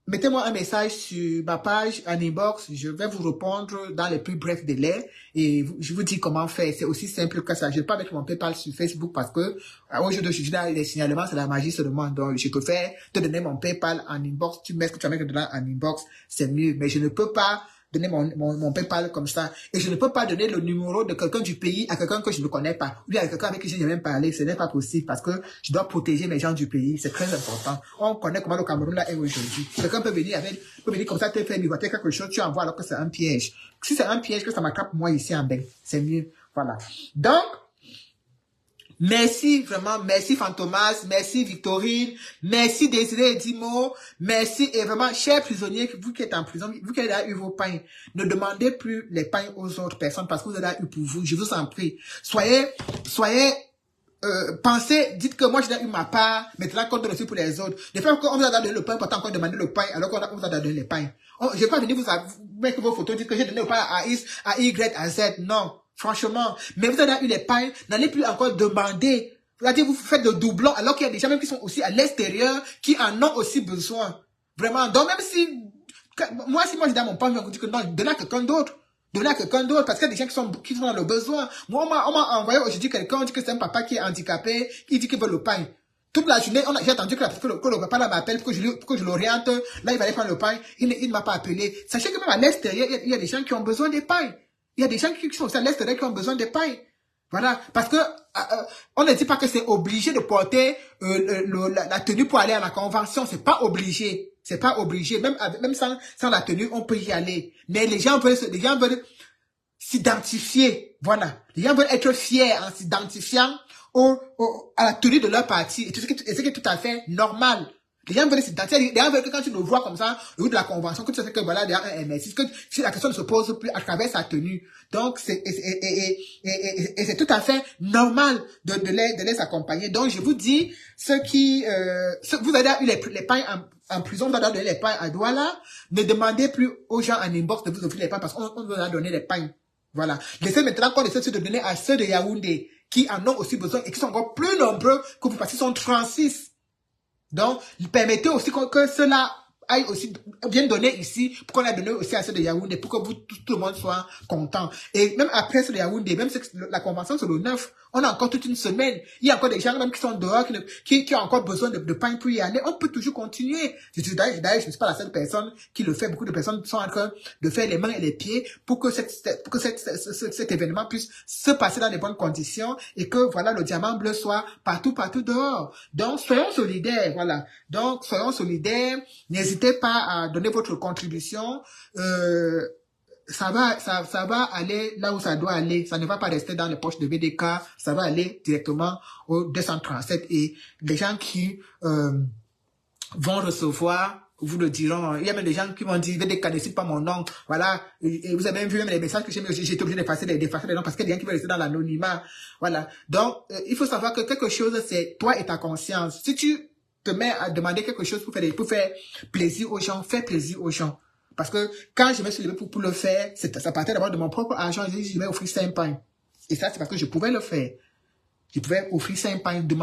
mettez-moi un message sur ma page en inbox, je vais vous répondre dans les plus brefs délais et je vous dis comment faire. C'est aussi simple que ça. Je ne vais pas mettre mon PayPal sur Facebook parce que aujourd'hui, les signalements, c'est la magie seulement. Donc, je préfère te donner mon PayPal en inbox. Tu mets ce que tu vas mettre dedans en inbox, c'est mieux. Mais je ne peux pas donner mon PayPal comme ça. Et je ne peux pas donner le numéro de quelqu'un du pays à quelqu'un que je ne connais pas. Ou bien à quelqu'un avec qui je n'ai même parlé. Ce n'est pas possible parce que je dois protéger mes gens du pays. C'est très important. On connaît comment le Cameroun là est aujourd'hui. Quelqu'un peut venir comme ça, te faire miroiter quelque chose, tu envoies alors que c'est un piège. Si c'est un piège, que ça m'attrape moi ici en bain. C'est mieux. Voilà. Donc, merci, vraiment, merci Fantomas, merci Victorine, merci Désiré Edimo, merci et vraiment, chers prisonniers, vous qui êtes en prison, vous qui avez eu vos pains, ne demandez plus les pains aux autres personnes parce que vous avez eu pour vous, je vous en prie. Pensez, dites que moi j'ai eu ma part, maintenant qu'on donne aussi pour les autres. Des fois qu'on vous a donné le pain, pourtant encore demander le pain, alors qu'on vous a donné les pains. Je vais pas venir vous mettre vos photos, dire que j'ai donné le pain à X, à Y, à Z, non. Franchement, mais vous avez eu les pains, n'allez plus encore demander. Regardez, vous faites de doublons, alors qu'il y a des gens même qui sont aussi à l'extérieur, qui en ont aussi besoin. Vraiment. Donc même si je donne mon pain, je vous dis que non, donnez à quelqu'un d'autre. Donnez à quelqu'un d'autre, parce qu'il y a des gens qui sont dans le besoin. Moi, on m'a envoyé aujourd'hui quelqu'un, on dit que c'est un papa qui est handicapé, qui dit qu'il veut le pain. Toute la journée, j'ai attendu que le papa là m'appelle pour que je l'oriente. Là, il va aller prendre le pain. Il ne m'a pas appelé. Sachez que même à l'extérieur, il y a des gens qui ont besoin des pains. Il y a des gens qui sont aussi à l'extérieur qui ont besoin des pains. Voilà. Parce que, on ne dit pas que c'est obligé de porter, la tenue pour aller à la convention. C'est pas obligé. C'est pas obligé. Même sans la tenue, on peut y aller. Mais les gens veulent s'identifier. Voilà. Les gens veulent être fiers en s'identifiant à la tenue de leur parti. Et ce qui est tout à fait normal. Les gens veulent s'identifier. Les gens veulent que quand tu le vois comme ça, au bout de la convention, que tu sais que voilà, il y a un MSI, que si la question ne se pose plus à travers sa tenue. Donc, c'est tout à fait normal de les accompagner. Donc, je vous dis, vous avez eu les pains en prison, vous avez donné les pains à Douala, ne demandez plus aux gens en inbox de vous offrir les pains parce qu'on vous a donné les pains. Voilà. Laissez maintenant qu'on essaie de donner à ceux de Yaoundé qui en ont aussi besoin et qui sont encore plus nombreux que vous parce qu'ils sont 36. Donc, permettez aussi que cela aille aussi bien donner ici pour qu'on ait donné aussi à ceux de Yaoundé pour que tout le monde soit content. Et même après ceux de Yaoundé, même la convention sur le 9, on a encore toute une semaine. Il y a encore des gens même qui sont dehors, qui ont encore besoin de pain pour y aller. On peut toujours continuer. D'ailleurs, je ne suis pas la seule personne qui le fait. Beaucoup de personnes sont en train de faire les mains et les pieds pour que cet événement puisse se passer dans les bonnes conditions et que, voilà, le diamant bleu soit partout dehors. Donc, soyons solidaires, voilà. Donc, soyons solidaires. N'hésitez pas à donner votre contribution. ça va aller là où ça doit aller. Ça ne va pas rester dans les poches de VDK. Ça va aller directement au 237. Et les gens qui vont recevoir, vous le diront. Il y a même des gens qui vont dire VDK ne cite pas mon nom. Voilà. Et vous avez même vu même les messages que j'ai été obligé d'effacer les noms parce qu'il y a des gens qui veulent rester dans l'anonymat. Voilà. Donc, il faut savoir que quelque chose, c'est toi et ta conscience. Si tu te mets à demander quelque chose pour faire plaisir aux gens, fais plaisir aux gens. Parce que quand je me suis levé pour le faire, ça partait d'abord de mon propre argent. J'ai dit, je vais offrir 5 pains. Et ça, c'est parce que je pouvais le faire. Je pouvais offrir 5 pains de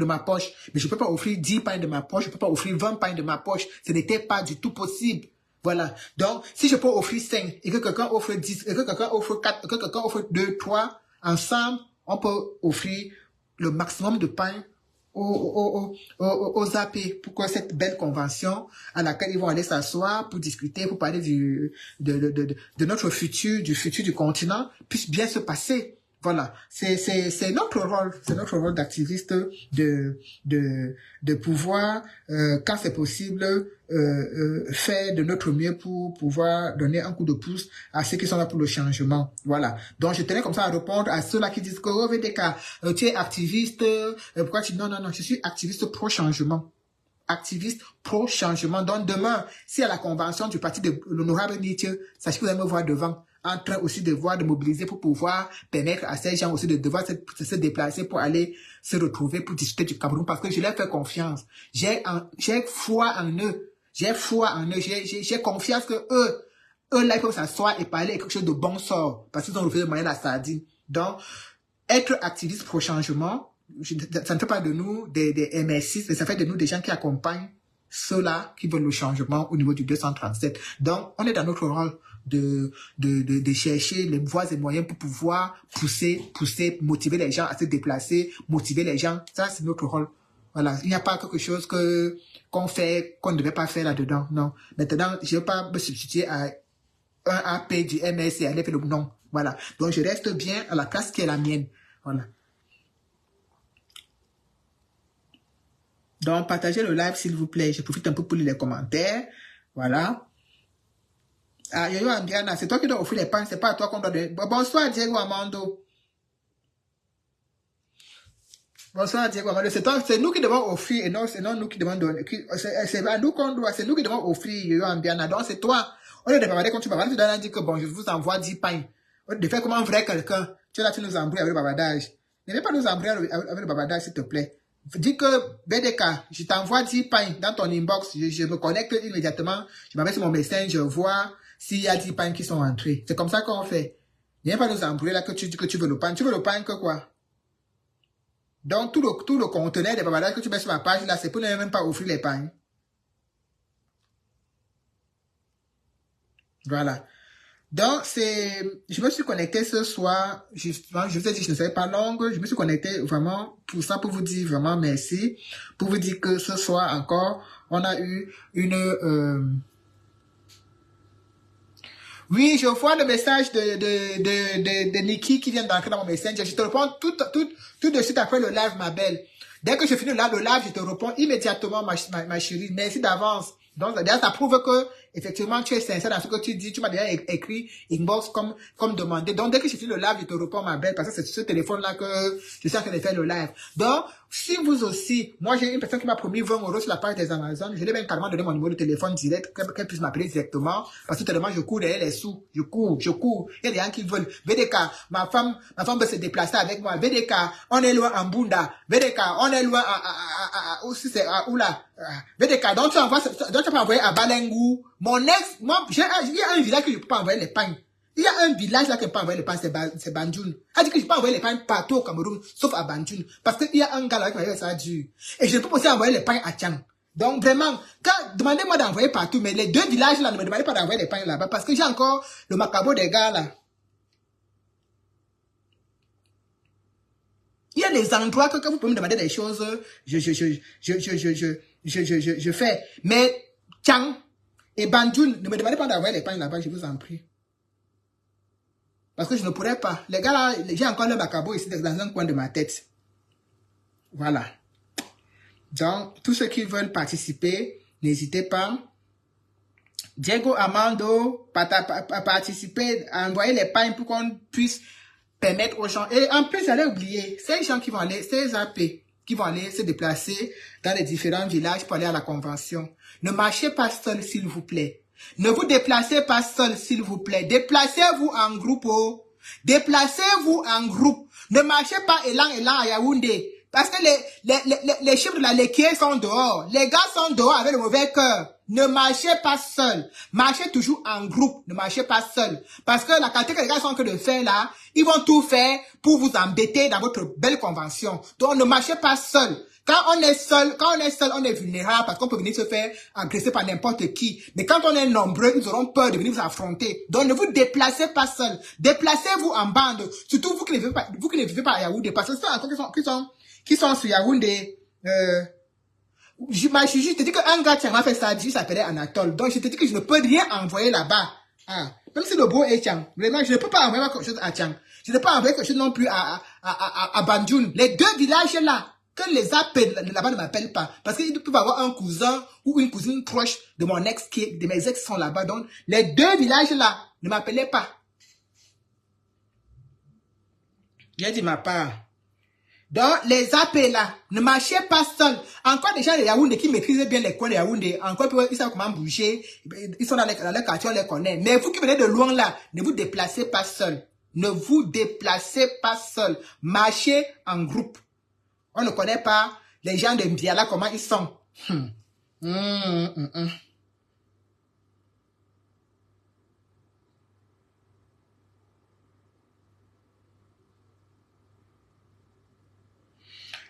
ma poche. Mais je ne peux pas offrir 10 pains de ma poche. Je ne peux pas offrir 20 pains de ma poche. Ce n'était pas du tout possible. Voilà. Donc, si je peux offrir 5 et que quelqu'un offre 10, et que quelqu'un offre 4, et que quelqu'un offre 2, 3, ensemble, on peut offrir le maximum de pains aux AP pour que cette belle convention à laquelle ils vont aller s'asseoir pour discuter, pour parler de notre futur, du futur du continent, puisse bien se passer. Voilà, c'est notre rôle d'activiste de pouvoir, quand c'est possible, faire de notre mieux pour pouvoir donner un coup de pouce à ceux qui sont là pour le changement. Voilà. Donc, je tenais comme ça à répondre à ceux-là qui disent que, oh, VDK, tu es activiste, pourquoi tu dis non, je suis activiste pro-changement. Activiste pro-changement. Donc, demain, si à la convention du parti de l'honorable Nietzsche, sachez que vous allez me voir devant, en train aussi de mobiliser pour pouvoir permettre à ces gens aussi de devoir se déplacer pour aller se retrouver pour discuter du Cameroun parce que je leur fais confiance. J'ai foi en eux. J'ai foi en eux. J'ai confiance que eux là, ils peuvent s'asseoir et parler quelque chose de bon sort parce qu'ils ont refusé de manger la sardine. Donc, être activiste pro changement, ça ne fait pas de nous des MR6, mais ça fait de nous des gens qui accompagnent ceux-là qui veulent le changement au niveau du 237. Donc, on est dans notre rôle de chercher les voies et moyens pour pouvoir pousser, motiver les gens à se déplacer, motiver les gens. Ça, c'est notre rôle. Voilà. Il n'y a pas quelque chose qu'on fait, qu'on ne devait pas faire là-dedans. Non. Maintenant, je ne vais pas me substituer à un AP du MS et aller faire le non. Voilà. Donc, je reste bien à la place qui est la mienne. Voilà. Donc, partagez le live, s'il vous plaît. Je profite un peu pour lire les commentaires. Voilà. Ah, Yoyo Ambiana, c'est toi qui dois offrir les pains, c'est pas à toi qu'on doit donner. Bonsoir, Diego Amando. Bonsoir, Diego Amando. C'est nous qui devons offrir et non, c'est non nous qui devons donner. C'est à nous qu'on doit, c'est nous qui devons offrir, Yoyo Ambiana. Donc, c'est toi. Au lieu de bavarder quand tu bavardes, tu dois dire que bon, je vous envoie 10 pains. De faire comme un vrai quelqu'un. Tu es là, tu nous embrouilles avec le bavardage. Ne viens pas nous embrouiller avec le bavardage, s'il te plaît. Dis que, BDK, je t'envoie 10 pains dans ton inbox. Je me connecte immédiatement. Je m'appelle sur mon message, je vois s'il y a 10 pains qui sont entrés. C'est comme ça qu'on fait. Ne viens pas nous embrouiller là que tu dis que tu veux le pain. Tu veux le pain que quoi? Donc, tout le conteneur des bavardages que tu mets sur ma page là, c'est pour ne même pas offrir les pains. Voilà. Donc, je me suis connecté ce soir, justement, je vous ai dit, je ne serai pas longue, je me suis connecté vraiment pour ça, pour vous dire vraiment merci, pour vous dire que ce soir encore, on a eu oui, je vois le message de Nikki qui vient d'entrer dans mon message. Je te réponds tout de suite après le live, ma belle. Dès que je finis le live, je te réponds immédiatement, ma chérie. Merci d'avance. Donc, ça prouve que, effectivement, tu es sincère dans ce que tu dis. Tu m'as déjà écrit inbox comme demandé. Donc, dès que je finis le live, je te réponds, ma belle, parce que c'est sur ce téléphone-là que je suis en train de faire le live. Donc, si vous aussi, moi, j'ai une personne qui m'a promis 20 € sur la page des Amazon, je lui ai même carrément donné mon numéro de téléphone direct, qu'elle puisse m'appeler directement, parce que tellement je cours derrière les sous. Je cours. Il y a des gens qui veulent. VDK, ma femme veut se déplacer avec moi. VDK, on est loin en Bunda. VDK, on est loin aussi c'est à Oula. VDK, donc tu peux envoyer à Balengou. Mon ex, moi, il y a un village que je peux pas envoyer les pains. Il y a un village là que je peux pas envoyer les pains, c'est Banjul. Elle dit que je peux pas envoyer les pains partout au Cameroun, sauf à Banjul. Parce qu'il y a un gars là qui m'a dit ça dur. Et je ne peux pas aussi envoyer les pains à Tchang. Donc vraiment, demandez-moi d'envoyer partout, mais les deux villages là, ne me demandez pas d'envoyer les pains là-bas, parce que j'ai encore le macabo des gars là. Il y a des endroits que quand vous pouvez me demander des choses, je fais. Mais Tchang et Banjul, ne me demandez pas d'envoyer les pains là-bas, je vous en prie. Parce que je ne pourrais pas. Les gars là, j'ai encore le macabo ici dans un coin de ma tête. Voilà. Donc, tous ceux qui veulent participer, n'hésitez pas. Diego Armando participer, envoyer les pagnes pour qu'on puisse permettre aux gens. Et en plus, j'allais oublier, ces gens qui vont aller, ces AP, qui vont aller se déplacer dans les différents villages pour aller à la convention. Ne marchez pas seul, s'il vous plaît. Ne vous déplacez pas seul, s'il vous plaît. Déplacez-vous en groupe. Oh. Déplacez-vous en groupe. Ne marchez pas élan à Yaoundé. Parce que les chiffres de la Léquier sont dehors. Les gars sont dehors avec le mauvais cœur. Ne marchez pas seul. Marchez toujours en groupe. Ne marchez pas seul. Parce que la qualité que les gars sont en train de faire là, ils vont tout faire pour vous embêter dans votre belle convention. Donc ne marchez pas seul. Quand on est seul, on est vulnérable parce qu'on peut venir se faire agresser par n'importe qui. Mais quand on est nombreux, ils auront peur de venir vous affronter. Donc ne vous déplacez pas seul. Déplacez-vous en bande. Surtout vous qui ne vivez pas à Yaoundé. Parce que c'est encore qui sont sur Yaoundé. Je te dis qu'un gars qui m'a fait ça, il s'appelait Anatole. Donc je te dis que je ne peux rien envoyer là-bas. Ah. Même si le beau est Tiang. Vraiment, je ne peux pas envoyer quelque chose à Tiang. Je ne peux pas envoyer quelque chose non plus à Banjoun. Les deux villages là, que les appels là-bas ne m'appellent pas. Parce qu'ils peuvent avoir un cousin ou une cousine proche de mon ex, de mes ex sont là-bas. Donc, les deux villages là ne m'appelaient pas. J'ai dit ma part. Donc, les appels là, ne marchez pas seuls. Encore des gens de Yaoundé qui maîtrisent bien les coins de Yaoundé, encore ils savent comment bouger, ils sont dans le quartier, on les connaît. Mais vous qui venez de loin là, ne vous déplacez pas seuls. Ne vous déplacez pas seuls. Marchez en groupe. On ne connaît pas les gens de Mbiala, comment ils sont.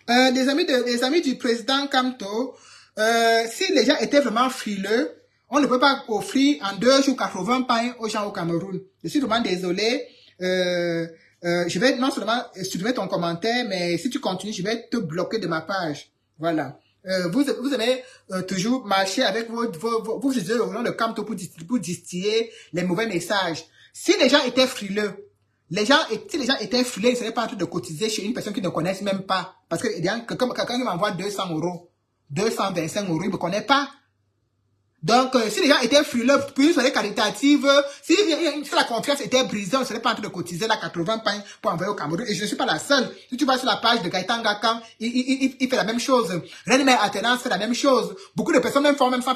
Les amis du président Kamto, si les gens étaient vraiment frileux, on ne peut pas offrir en 2 jours 80 pains aux gens au Cameroun. Je suis vraiment désolé. Je vais non seulement supprimer ton commentaire, mais si tu continues, je vais te bloquer de ma page. Voilà. Vous allez toujours marcher avec vous utilisez le nom de Kamto pour distiller les mauvais messages. Si les gens étaient frileux, si les gens étaient frileux, ils ne seraient pas en train de cotiser chez une personne qu'ils ne connaissent même pas. Parce que quelqu'un qui m'envoie 200 €, 225 €, il ne me connaît pas. Donc, si les gens étaient frileux, puis ils seraient caritatifs, si la confiance était brisée, on ne serait pas en train de cotiser la 80 pains pour envoyer au Cameroun. Et je ne suis pas la seule. Si tu vas sur la page de Gaëtan Gakan, il fait la même chose. René Athénance fait la même chose. Beaucoup de personnes même font même faire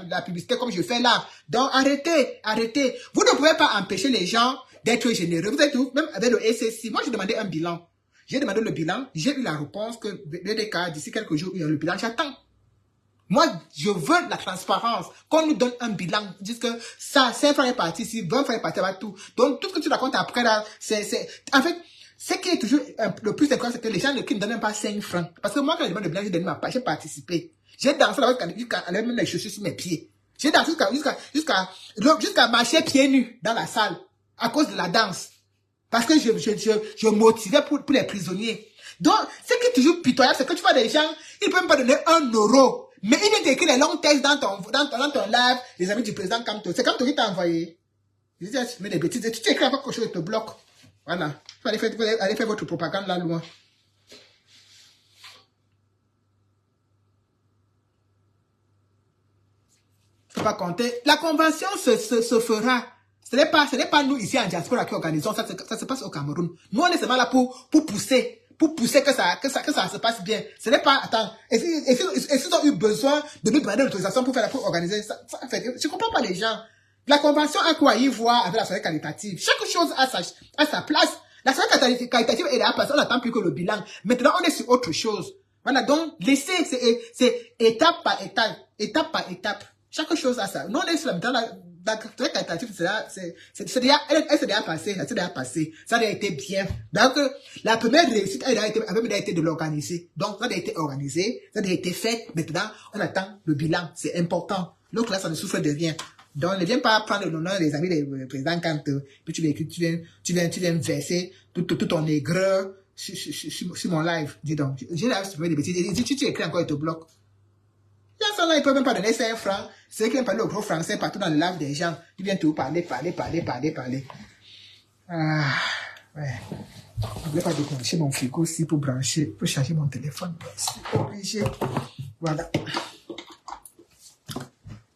la publicité comme je fais là. Donc, arrêtez. Vous ne pouvez pas empêcher les gens d'être généreux. Vous êtes où? Même avec le SSI. Moi, j'ai demandé un bilan. J'ai demandé le bilan. J'ai eu la réponse que VDK, d'ici quelques jours, il y a le bilan. J'attends. Moi, je veux la transparence. Qu'on nous donne un bilan. Disent que ça, 5 francs est parti ici, 20 francs est parti à tout. Donc, tout ce que tu racontes après là, en fait, ce qui est toujours le plus important, c'est que les gens qui ne donnent même pas 5 francs. Parce que moi, quand je demande le bilan, j'ai donné ma page, j'ai participé. J'ai dansé là-bas jusqu'à même les chaussures sur mes pieds. J'ai dansé jusqu'à marcher pieds nus dans la salle. À cause de la danse. Parce que je motivais pour les prisonniers. Donc, ce qui est toujours pitoyable, c'est que tu vois des gens, ils ne peuvent même pas donner 1 €. Mais il vient d'écrire les longs textes dans ton live, les amis du président Kamto. C'est Kamto qui t'a envoyé. Je dis, tu mets des bêtises. Tu écris quelque chose, il te bloque. Voilà. Vous allez faire votre propagande là loin. Faut pas compter. La convention se fera. Ce n'est pas nous ici en diaspora qui organisons. Ça se passe au Cameroun. Nous, on est seulement là pour pousser. Pour pousser que ça se passe bien. Ce n'est pas, attends, et s'ils ont eu besoin de nous demander l'autorisation pour organiser ça, en fait, je comprends pas les gens. La convention a quoi y voir avec la soirée qualitative. Chaque chose a sa place. La soirée qualitative est là parce qu'on n'attend plus que le bilan. Maintenant, on est sur autre chose. Voilà, donc, laissez, c'est étape par étape. Chaque chose a ça. Nous, on est sur la soirée qualitative, elle s'est déjà passée. Ça a été bien. Donc, la première réussite avait déjà été de l'organiser. Donc, ça a été organisé, ça a été fait. Maintenant, on attend le bilan. C'est important. L'autre là, ça ne souffre de rien. Donc, ne viens pas prendre le nom des amis des présidents Kamto, puis tu viens verser tout ton aigreur sur mon live. Dis donc, j'ai là, tu fais des bêtises. Et si tu écris encore, il te bloque. Là, ils ne peuvent même pas donner 5 francs. C'est qu'ils parlent au gros français partout dans le live des gens. Ils viennent tout parler. Ah, ouais. Je ne voulais pas déclencher mon frigo aussi pour charger mon téléphone. C'est obligé. Voilà.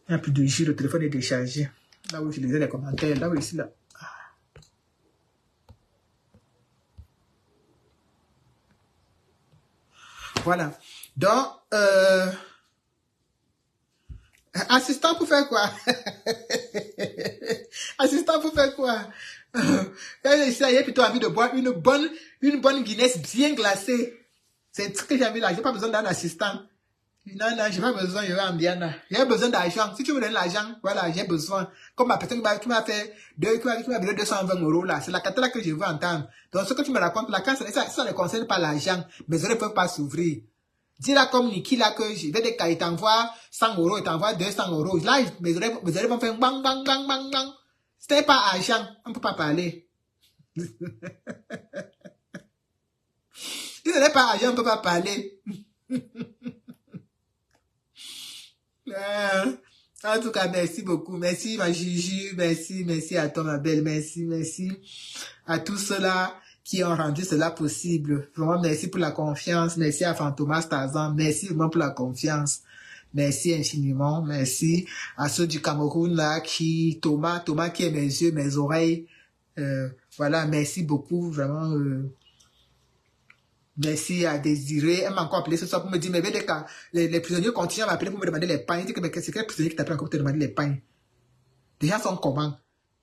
Il n'y a plus de jus, le téléphone est déchargé. Là où je lisais les commentaires, là où ici, là. Voilà. Donc, assistant pour faire quoi? Assistant pour faire quoi? Ici, il y a plutôt envie de boire une bonne Guinness bien glacée. C'est ce que j'ai envie là. J'ai pas besoin d'un assistant. Non, non, j'ai pas besoin, il y aura un bien là. J'ai besoin d'argent. Si tu me donnes l'argent, voilà, j'ai besoin. Comme ma personne qui m'a fait, qui m'a donné 220 € là. C'est la carte là que je veux entendre. Donc, ce que tu me racontes là, ça ne concerne pas l'argent, mes oreilles ne peuvent pas s'ouvrir. Dis là comme Niki là que je vais il t'envoie 100 €, il t'envoie 200 €. Là, mes oreilles vont faire bang, bang, bang, bang, bang. C'était pas argent, on ne peut pas parler. Si ce n'est pas argent, on ne peut pas parler. En tout cas, merci beaucoup. Merci, ma Gigi. Merci à toi, ma belle. Merci à tous ceux-là qui ont rendu cela possible. Vraiment, merci pour la confiance. Merci à Fantomas Tarzan. Merci vraiment pour la confiance. Merci infiniment. Merci à ceux du Cameroun, là, Thomas qui est mes yeux, mes oreilles. Voilà, merci beaucoup, vraiment. Merci à Désiré. Elle m'a encore appelé ce soir pour me dire, mais les prisonniers continuent à m'appeler pour me demander les pains. Je dis que c'est quel prisonnier qui t'appelle encore pour te demander les pains? Les gens sont comment?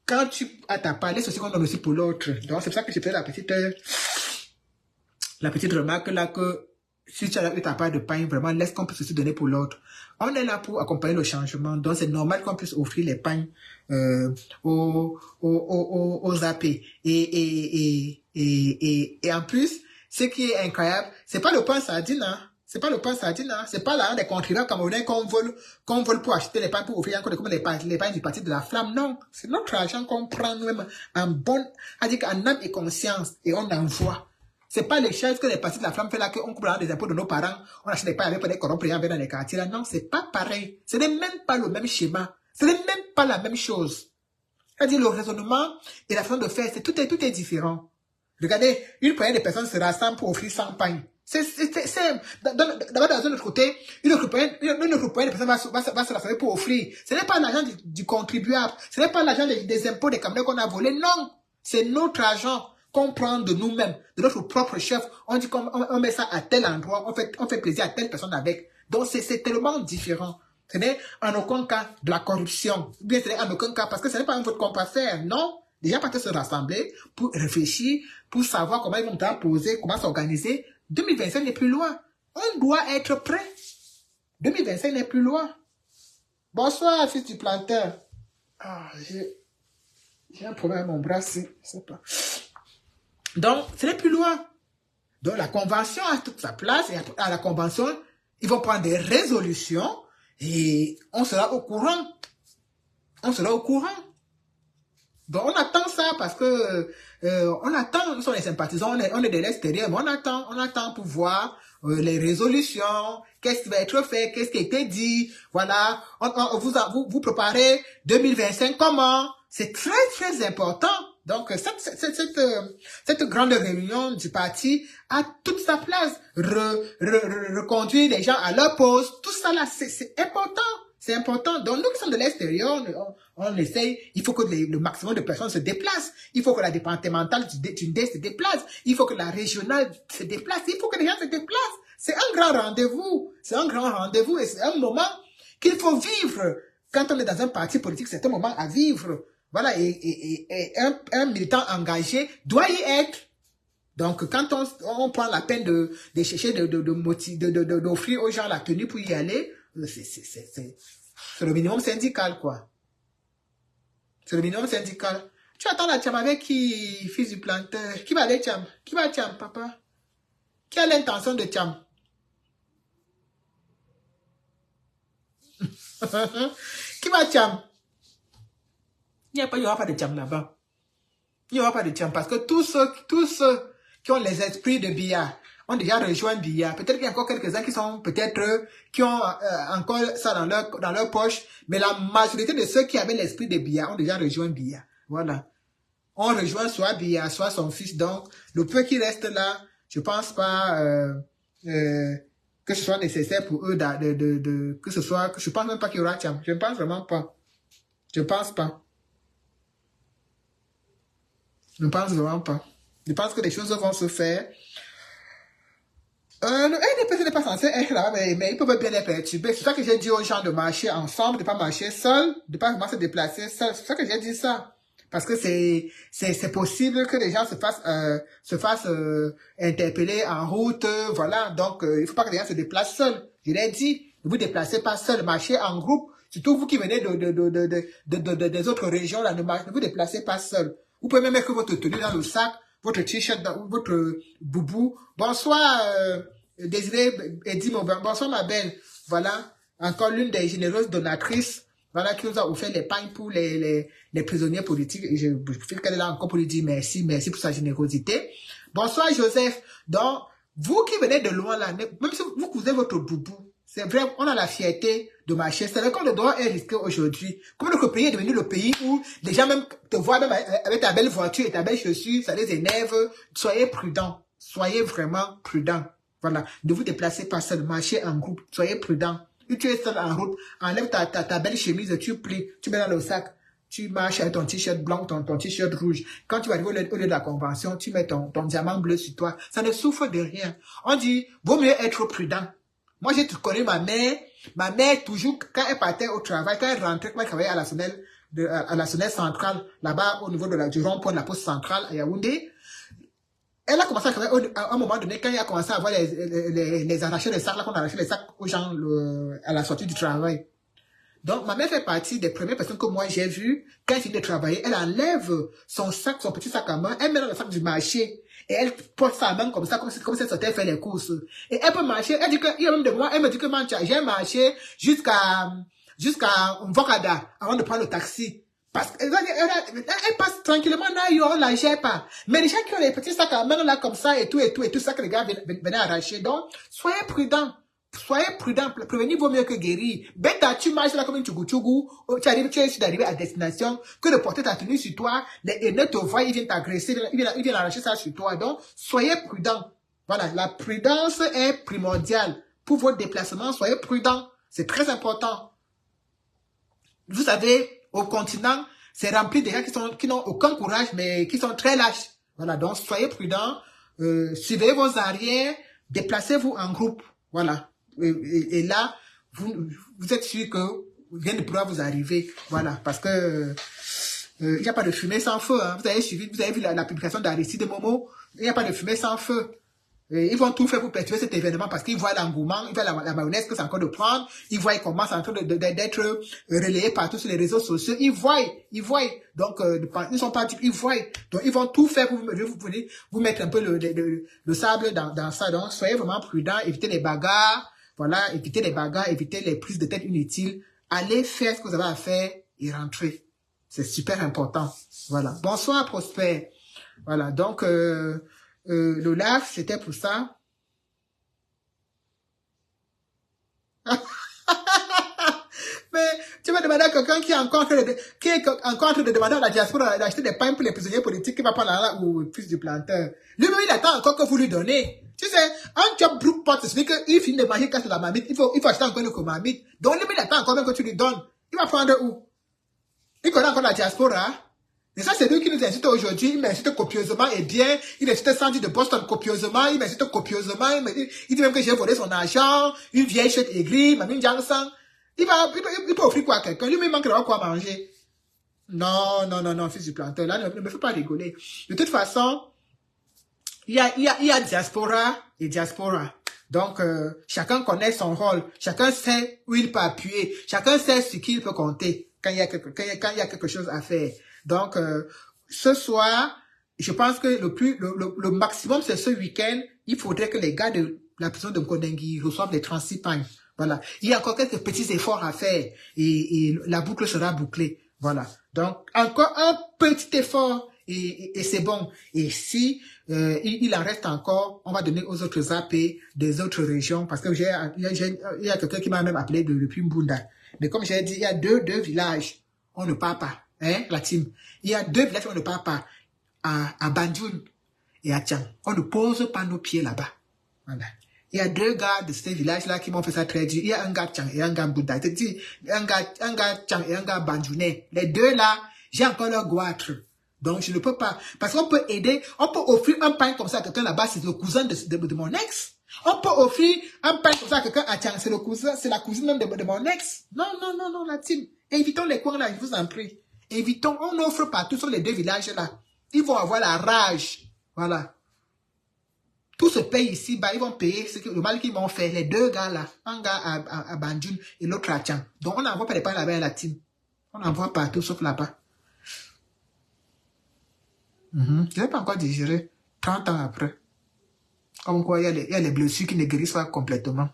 Quand tu as ta part, laisse aussi qu'on donne aussi pour l'autre. Donc, c'est pour ça que j'ai fait la petite remarque là que si tu as eu ta part de pain, vraiment, laisse qu'on puisse aussi donner pour l'autre. On est là pour accompagner le changement. Donc, c'est normal qu'on puisse offrir les pains aux AP. Et en plus, ce qui est incroyable, c'est pas le pain sardine, hein. C'est pas le pain sardine, hein. C'est pas l'argent des contribuables camerounais qu'on vole pour acheter les pains pour offrir encore comme les pains du parti de la flamme. Non. C'est notre argent qu'on prend nous-mêmes en âme et conscience et on envoie. C'est pas les choses que les partis de la flamme fait là qu'on coupe des impôts de nos parents, on achète des pains avec des corrompus dans les quartiers là. Non, c'est pas pareil. Ce n'est même pas le même schéma. Ce n'est même pas la même chose. C'est-à-dire le raisonnement et la façon de faire, tout est différent. Regardez, une poignée de personnes se rassemblent pour offrir 100 pains. D'abord, d'un autre côté, une autre poignée de personnes va se rassembler pour offrir. Ce n'est pas l'argent du contribuable. Ce n'est pas l'argent des impôts des Camerounais qu'on a volé. Non. C'est notre argent qu'on prend de nous-mêmes, de notre propre chef. On dit qu'on met ça à tel endroit, on fait plaisir à telle personne avec. Donc, c'est tellement différent. Ce n'est en aucun cas de la corruption. Ou bien ce n'est en aucun cas, parce que ce n'est pas un vote qu'on peut faire. Non. Les gens peuvent se rassembler pour réfléchir, pour savoir comment ils vont poser, comment s'organiser. 2025 n'est plus loin. On doit être prêt. 2025 n'est plus loin. Bonsoir, fils du planteur. Ah, j'ai un problème à mon bras, je sais pas. Donc, ce n'est plus loin. Donc, la convention a toute sa place. Et à la convention, ils vont prendre des résolutions et on sera au courant. On sera au courant. Donc, on attend ça parce que, on attend, nous sommes les sympathisants, on est de l'extérieur, mais on attend pour voir les résolutions, qu'est-ce qui va être fait, qu'est-ce qui a été dit, voilà, vous préparez 2025 comment? C'est très, très important. Donc, cette grande réunion du parti a toute sa place. Reconduire les gens à leur poste, tout ça là, c'est important. C'est important. Donc, nous qui sommes de l'extérieur, on essaye, il faut que le maximum de personnes se déplacent. Il faut que la départementale du DES se déplace. Il faut que la régionale se déplace. Il faut que les gens se déplacent. C'est un grand rendez-vous. C'est un grand rendez-vous et c'est un moment qu'il faut vivre. Quand on est dans un parti politique, c'est un moment à vivre. Voilà. Et un militant engagé doit y être. Donc, quand on prend la peine de chercher, d'offrir aux gens la tenue pour y aller, c'est le minimum syndical, quoi. C'est le minimum syndical. Tu attends la Tcham avec qui, fils du planteur? Qui va aller Tcham? Qui va Tcham, papa? Qui a l'intention de Tcham? Qui va Tcham? Il n'y aura pas de Tcham là-bas. Il n'y aura pas de Tcham parce que tous ceux qui ont les esprits de Biya ont déjà rejoint Biya. Peut-être qu'il y a encore quelques-uns qui ont encore ça dans leur poche, mais la majorité de ceux qui avaient l'esprit de Biya ont déjà rejoint Biya. Voilà. On rejoint soit Biya, soit son fils. Donc, le peu qui reste là, je pense pas, que ce soit nécessaire pour eux que ce soit, je pense même pas qu'il y aura Tcham. Je ne pense vraiment pas. Je pense pas. Je ne pense vraiment pas. Je pense que les choses vont se faire. Le NDP n'est pas censé être là, mais ils peuvent bien les perturber. C'est ça que j'ai dit aux gens de marcher ensemble, de pas marcher seul, de pas vraiment se déplacer seul. C'est ça que j'ai dit ça. Parce que c'est possible que les gens se fassent interpeller en route, voilà. Donc, il faut pas que les gens se déplacent seuls. Je l'ai dit, ne vous déplacez pas seuls, marchez en groupe. Surtout vous qui venez des autres régions, là, ne vous déplacez pas seuls. Vous pouvez même mettre votre tenue dans le sac, votre t-shirt, votre boubou. Bonsoir, Désiré Eddy, bonsoir ma belle. Voilà, encore l'une des généreuses donatrices. Voilà, qui nous a offert les pagnes pour les prisonniers politiques. Et je fais qu'elle est là encore pour lui dire merci pour sa générosité. Bonsoir Joseph. Donc, vous qui venez de loin là, même si vous cousez votre boubou, c'est vrai, on a la fierté de marcher. C'est vrai que le droit est risqué aujourd'hui. Comme notre pays est devenu le pays où les gens même te voient même avec ta belle voiture et ta belle chaussure, ça les énerve. Soyez prudents. Soyez vraiment prudents. Voilà. Ne vous déplacez pas seul. Marchez en groupe. Soyez prudents. Si tu es seul en route, enlève ta belle chemise, tu plies, tu mets dans le sac. Tu marches avec ton t-shirt blanc, ton t-shirt rouge. Quand tu vas arriver au lieu de la convention, tu mets ton diamant bleu sur toi. Ça ne souffre de rien. On dit, vaut mieux être prudent. Moi, j'ai connu ma mère, toujours, quand elle partait au travail, quand elle rentrait, quand elle travaillait à la Sonnelle centrale, là-bas, au niveau du rond-point de la poste centrale à Yaoundé, elle a commencé à travailler à un moment donné, quand il a commencé à avoir les arrachés des sacs, là, qu'on arrachait les sacs aux gens, à la sortie du travail. Donc, ma mère fait partie des premières personnes que moi j'ai vues, quand elle finit de travailler, elle enlève son sac, son petit sac à main, elle met dans le sac du marché, et elle porte sa main comme ça, comme si elle sortait faire les courses. Et elle peut marcher, elle dit que, il y a même de moi, elle me dit que, j'ai marché jusqu'à Mvokada, avant de prendre le taxi. Parce qu'elle passe tranquillement, là, on la gère pas. Mais les gens qui ont les petits sacs à main, là, comme ça, et tout ça que les gars venaient arracher. Donc, soyez prudents. Soyez prudents, prévenir vaut mieux que guérir. Bêta, tu marches là comme une tchougou, tu essaies d'arriver à destination, que de porter ta tenue sur toi, les haineux te voient, ils viennent t'agresser, ils viennent arracher ça sur toi. Donc, soyez prudents. Voilà, la prudence est primordiale. Pour votre déplacement, soyez prudents. C'est très important. Vous savez, au continent, c'est rempli de gens qui n'ont aucun courage, mais qui sont très lâches. Voilà, donc soyez prudents, suivez vos arrières, déplacez-vous en groupe. Voilà. Et là, vous êtes sûr que rien ne pourra vous arriver. Voilà, parce que il n'y a pas de fumée sans feu. Hein. Vous avez vu la publication d'Aristide Momo, il n'y a pas de fumée sans feu. Et ils vont tout faire pour perturber cet événement parce qu'ils voient l'engouement, ils voient la mayonnaise que c'est encore de prendre, ils voient comment c'est en train d'être relayé partout sur les réseaux sociaux, ils voient. Donc, ils sont pas dupes, ils voient. Donc, ils vont tout faire pour vous mettre un peu le sable dans ça. Donc, soyez vraiment prudents, évitez les bagarres, voilà, évitez les prises de tête inutiles. Allez faire ce que vous avez à faire et rentrez. C'est super important. Voilà. Bonsoir, Prosper. Voilà. Donc, le live, c'était pour ça. Mais tu vas demander à quelqu'un qui est encore en train de demander à la diaspora d'acheter des pains pour les prisonniers politiques qui va prendre là ou fils du planteur. Lui-même, il attend encore que vous lui donnez. Tu sais, un job Brookport, c'est que il finit de manger quand c'est la marmite, il faut acheter encore une marmite. Donc, lui-même, il attend encore même que tu lui donnes. Il va prendre où? Il connaît encore la diaspora. Et ça, c'est lui qui nous incite aujourd'hui. Il m'incite copieusement et bien. Il incite Sandy de Boston copieusement. Il m'incite copieusement. Il dit même que j'ai volé son argent. Une vieille chute aigrie. Mamie Jansan. Il peut offrir quoi à quelqu'un. Lui, il manque d'avoir quoi manger. Non, fils du planteur. Là, ne me fais pas rigoler. De toute façon, il y a diaspora et diaspora. Donc, chacun connaît son rôle. Chacun sait où il peut appuyer. Chacun sait sur qui il peut compter quand il y a quelque chose à faire. Donc, ce soir, je pense que le maximum, c'est ce week-end. Il faudrait que les gars de la prison de Nkondengi reçoivent les 36 pagnes. Voilà. Il y a encore quelques petits efforts à faire et la boucle sera bouclée. Voilà. Donc, encore un petit effort et c'est bon. Et si il en reste encore, on va donner aux autres AP des autres régions parce que il y a quelqu'un qui m'a même appelé depuis Mbunda. Mais comme j'ai dit, il y a deux villages. On ne part pas. Hein, la team. Il y a 2 villages où on ne part pas. À Bandioun et à Tian. On ne pose pas nos pieds là-bas. Voilà. Il y a 2 gars de ces villages-là qui m'ont fait ça très dur. Il y a un gars Tchang et un gars Bouddha. Je te dis, un gars Tchang et un gars Banjouné. Les 2 là, j'ai encore leur goitre. Donc, je ne peux pas. Parce qu'on peut aider, on peut offrir un pain comme ça à quelqu'un là-bas, c'est le cousin de mon ex. On peut offrir un pain comme ça à quelqu'un à Tchang, c'est le cousin, c'est la cousine même de mon ex. Non, la team. Évitons les coins là, je vous en prie. Évitons, on offre partout sur les 2 villages là. Ils vont avoir la rage. Voilà. Tout se paye ici, bah, ils vont payer le mal qu'ils m'ont fait. Les 2 gars là, un gars à Banjul et l'autre à Tchang. Donc, on n'envoie pas les pains là-bas à la team. On envoie partout sauf là-bas. Je n'ai pas encore digéré 30 ans après. Comme quoi, il y a les blessures qui ne guérissent pas complètement.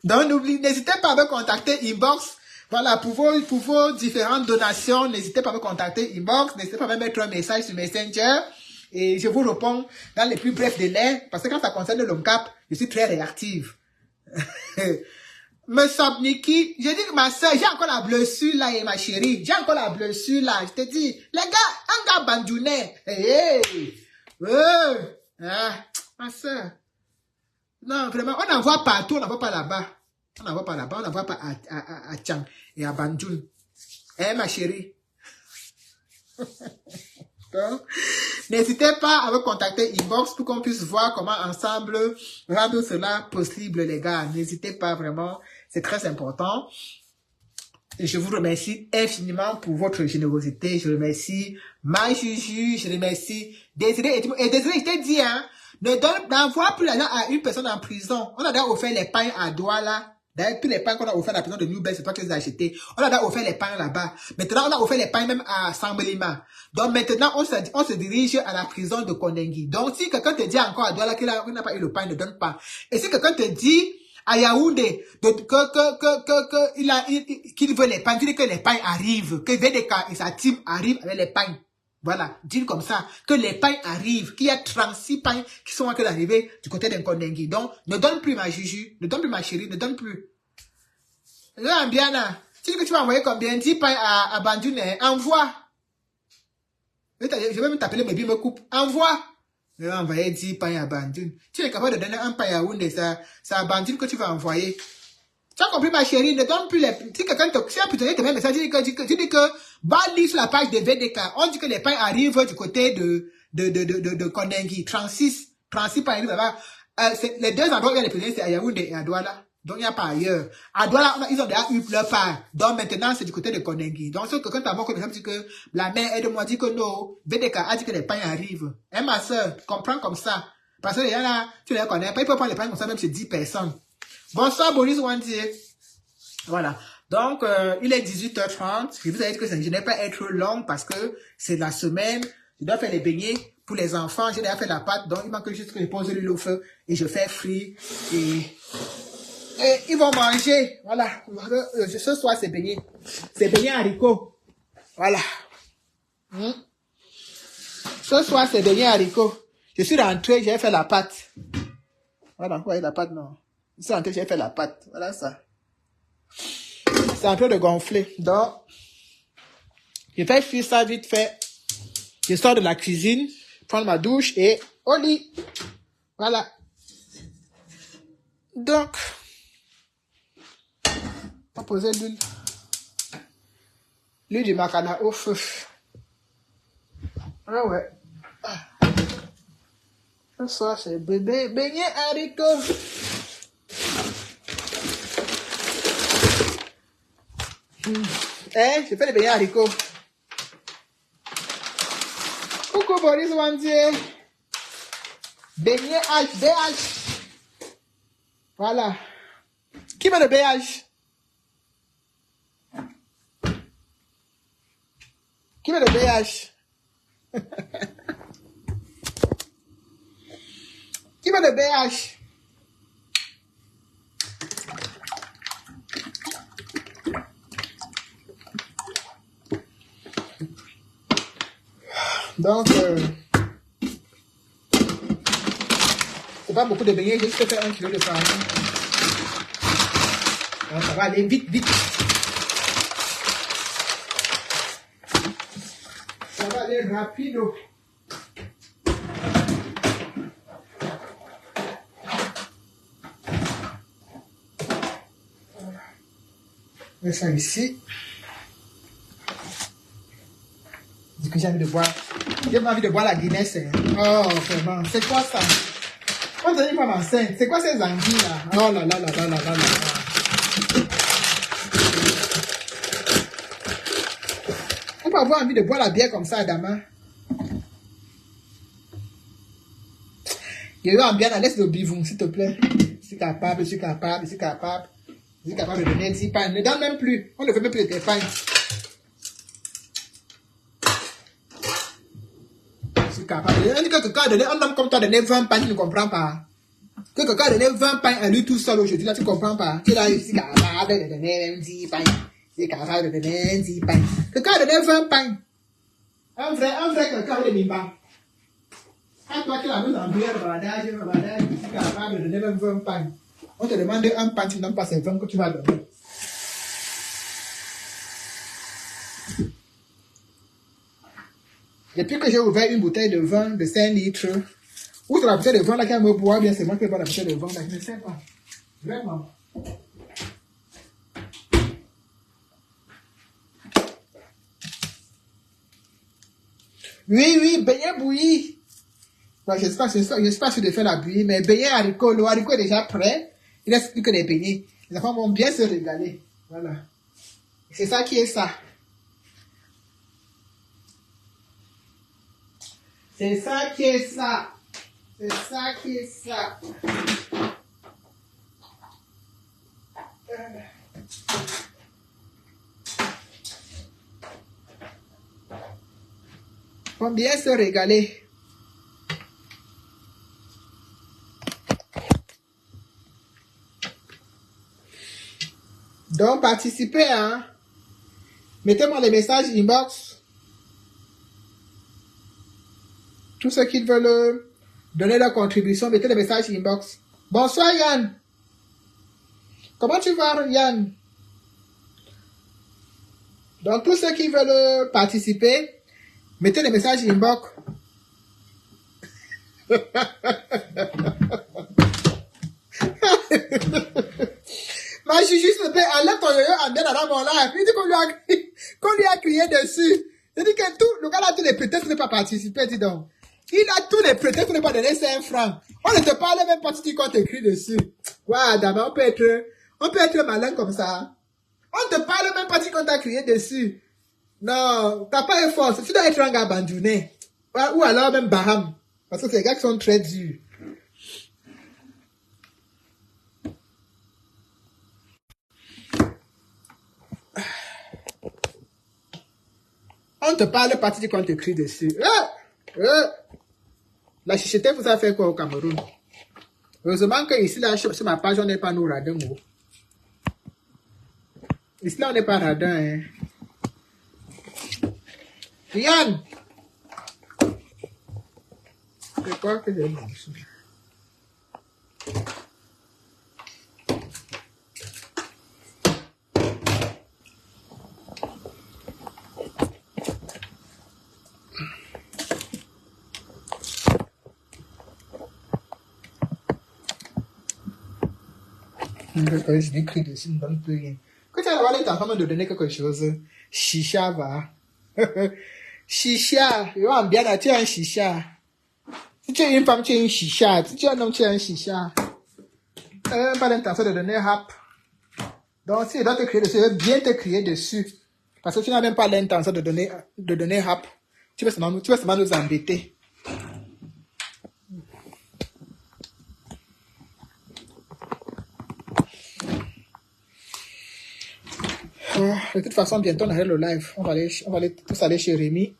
Donc, n'hésitez pas à me contacter inbox. Voilà, pour vos différentes donations, n'hésitez pas à me contacter inbox. N'hésitez pas à me mettre un message sur Messenger. Et je vous réponds dans les plus brefs délais. Parce que quand ça concerne le LOMCAP, je suis très réactive. Me Niki, je dis que ma soeur, j'ai encore la blessure là, et ma chérie, j'ai encore la blessure là, je te dis, les gars, un gars bandounet, ma soeur, non, vraiment, on n'envoie partout, on n'envoie pas là-bas, on n'envoie pas à Tchang et à Banjul, ma chérie. Donc, n'hésitez pas à me contacter inbox pour qu'on puisse voir comment ensemble rendre cela possible, les gars. N'hésitez pas vraiment, c'est très important. Et je vous remercie infiniment pour votre générosité. Je remercie ma Juju, je remercie Désiré. Et Désiré, je t'ai dit, hein, n'envoie plus l'argent à une personne en prison. On a déjà offert les pains à Douala. D'ailleurs, tous les pains qu'on a offert à la prison de New Bell, c'est toi qui les as achetés. On a déjà offert les pains là-bas. Maintenant, on a offert les pains même à Sambelima. Donc maintenant, on se dirige à la prison de Kondengi. Donc si quelqu'un te dit encore à Douala qu'il n'a pas eu le pain, ne donne pas. Et si quelqu'un te dit à Yaoundé qu'il veut les pains, dis que les pains arrivent, que VDK et sa team arrivent avec les pains. Voilà, dis comme ça, que les pains arrivent, qu'il y a 36 pains qui sont en train d'arriver du côté d'un Kondengi. Donc, ne donne plus ma Juju, ne donne plus ma chérie, ne donne plus. Là, bien là, tu dis que tu vas envoyer combien 10 pains à Banjul, envoie. Je vais même t'appeler, mes billes me coupe. Envoie. Je vais envoyer 10 pains à Banjul. Tu es capable de donner un pain à Yaoundé, c'est à Banjul que tu vas envoyer. Tu as compris, ma chérie, ne donne plus les... Si quelqu'un te... Si un prisonnier te met un message, tu dis que balise sur la page de VDK. On dit que les pains arrivent du côté de Kondengi. 36 pains arrivent là-bas. Les 2 endroits où il y a les prisonniers, c'est à Yaoundé et à Douala. Donc, il n'y a pas ailleurs. À Douala, ils ont déjà eu leur part. Donc, maintenant, c'est du côté de Kondengi. Donc, si quelqu'un t'a montré, par exemple, dit que la mère aide-moi, dit que non, VDK a dit que les pains arrivent. Hein, ma soeur, comprends comme ça. Parce que les gens là, tu les connais pas, ils peuvent prendre les pains comme ça, même chez 10 personnes. Bonsoir, Boris Wandier. Voilà. Donc, il est 18h30. Je vous ai dit que je n'ai pas être long parce que c'est la semaine. Je dois faire les beignets pour les enfants. J'ai déjà fait la pâte. Donc, il manque juste que je pose l'huile au feu et je fais frit. Et ils vont manger. Voilà. Ce soir, c'est beignets. C'est beignets haricots. Voilà. Ce soir, c'est beignets haricots. Je suis rentré, j'ai fait la pâte. Voilà. Vous voyez la pâte, non? Je suis rentré, j'ai fait la pâte. Voilà ça. C'est en train de gonfler. Donc, je fais fuir ça vite fait. Je sors de la cuisine, prendre ma douche et au lit. Voilà. Donc, on va poser l'huile. L'huile du macana au feu. Ah ouais. Ça, c'est bébé, beignet haricot. Je fais les beignets haricots. Coucou Boris Wandier. Beignet H, BH. Voilà. Qui veut le BH? Qui veut le BH? Qui veut le BH? Donc, c'est pas beaucoup de beignets, j'ai juste fait 1 kilo de farine. Donc, ça va aller vite, vite. Ça va aller rapido. Je mets ça ici. Du coup, j'ai envie de boire. J'ai envie de boire la Guinness. Hein. Oh, vraiment. C'est quoi ça? On dirait une femme enceinte. C'est quoi ces anguilles là? Oh là là là là là là là. On peut avoir envie de boire la bière comme ça, Adama. Il y a eu un bien, laisse le bivou, s'il te plaît. Je suis capable, je suis capable, je suis capable. Je suis capable de donner 10 pains. Ne donne même plus. On ne fait même plus de tes pains. Je suis capable. On dit que quelqu'un a donné, un homme comme toi a donné 20 pains, tu ne comprends pas. Que quelqu'un a donné 20 pains à lui tout seul aujourd'hui, là tu ne comprends pas. Tu es là, je suis capable de donner 10 pains. Je suis capable de donner 10 pains. Quelqu'un a donné 20 pains. Un vrai quelqu'un de Mimba. Quand toi tu as mis en bière, badage, tu es capable de donner même 20 pains. On te demande un pain, tu n'as pas ces 20 que tu vas donner. Depuis que j'ai ouvert une bouteille de vin de 5 litres, où c'est la bouteille de vin là qui me boit bien, c'est moi qui vais boire la bouteille de vin là, je ne sais pas. Vraiment. Oui, beignet bouilli. Bon, je ne sais pas si je fais la bouillie, mais beignet haricot, le haricot est déjà prêt. Il ne reste plus que les beignets. Les enfants vont bien se régaler. Voilà. C'est ça qui est ça. C'est ça qui est ça. C'est ça qui est ça. Vont bien se régaler. Donc, participez, hein. Mettez-moi les messages inbox. Tous ceux qui veulent donner leur contribution, mettez les messages inbox. Bonsoir Yann. Comment tu vas Yann? Donc tous ceux qui veulent participer, mettez les messages inbox. Ma Juju se plaît, enlève ton yo-yo en bien dans mon live. Il dit qu'on lui a crié dessus. Il dit que tout, le gars a tous les prétextes pour ne pas participer, dis donc. Il a tous les prétextes pour ne pas donner 5 francs. On ne te parle même pas si tu dis qu'on t'écrit dessus. Ouais, d'abord, on peut être malin comme ça. On ne te parle même pas si on t'a crié dessus. Non, t'as pas une force. Tu dois être un gars abandonné. Ou alors même Baham. Parce que c'est des gars qui sont très durs. On ne te parle pas si tu comptes t'écrire dessus. La chicheté vous a fait quoi au Cameroun? Heureusement que ici, là, sur ma page, on n'est pas nous radins. Ici, là, on n'est pas radins. Hein. Yann! C'est quoi que j'ai dit? Je n'écris dessus, ne donne plus rien. Quand tu vas avoir l'intention de donner quelque chose, chicha va. Chicha, bien, tu es un chicha. Si tu es une femme, tu es une chicha. Si tu es un homme, tu es un chicha. Pas l'intention de donner rap. Donc, si je dois te crier dessus, je vais bien te crier dessus. Parce que tu n'as même pas l'intention de donner rap. Tu vas seulement nous embêter. De toute façon, bientôt on arrête le live. On va aller tous aller chez Rémi.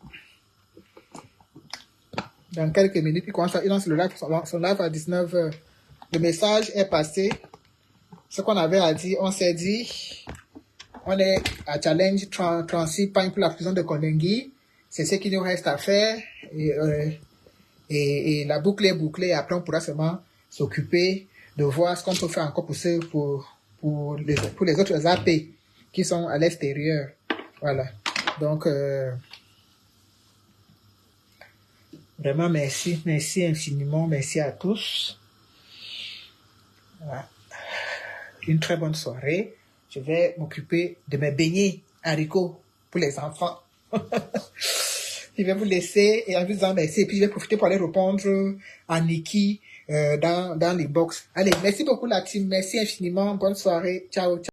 Dans quelques minutes, il lance le live, son live à 19h. Le message est passé. Ce qu'on avait à dire, on s'est dit, on est à challenge 36 pagnes pour la prison de Kondengi. C'est ce qu'il nous reste à faire. Et la boucle est bouclée. Après, on pourra seulement s'occuper de voir ce qu'on peut faire encore pour les autres AP qui sont à l'extérieur. Voilà. Donc, vraiment, merci infiniment. Merci à tous. Voilà. Une très bonne soirée. je vais m'occuper de mes beignets haricots pour les enfants. Je vais vous laisser et en vous disant merci. Et puis, je vais profiter pour aller répondre à Nikki dans les box. Allez, merci beaucoup la team. Merci infiniment. Bonne soirée. Ciao, ciao.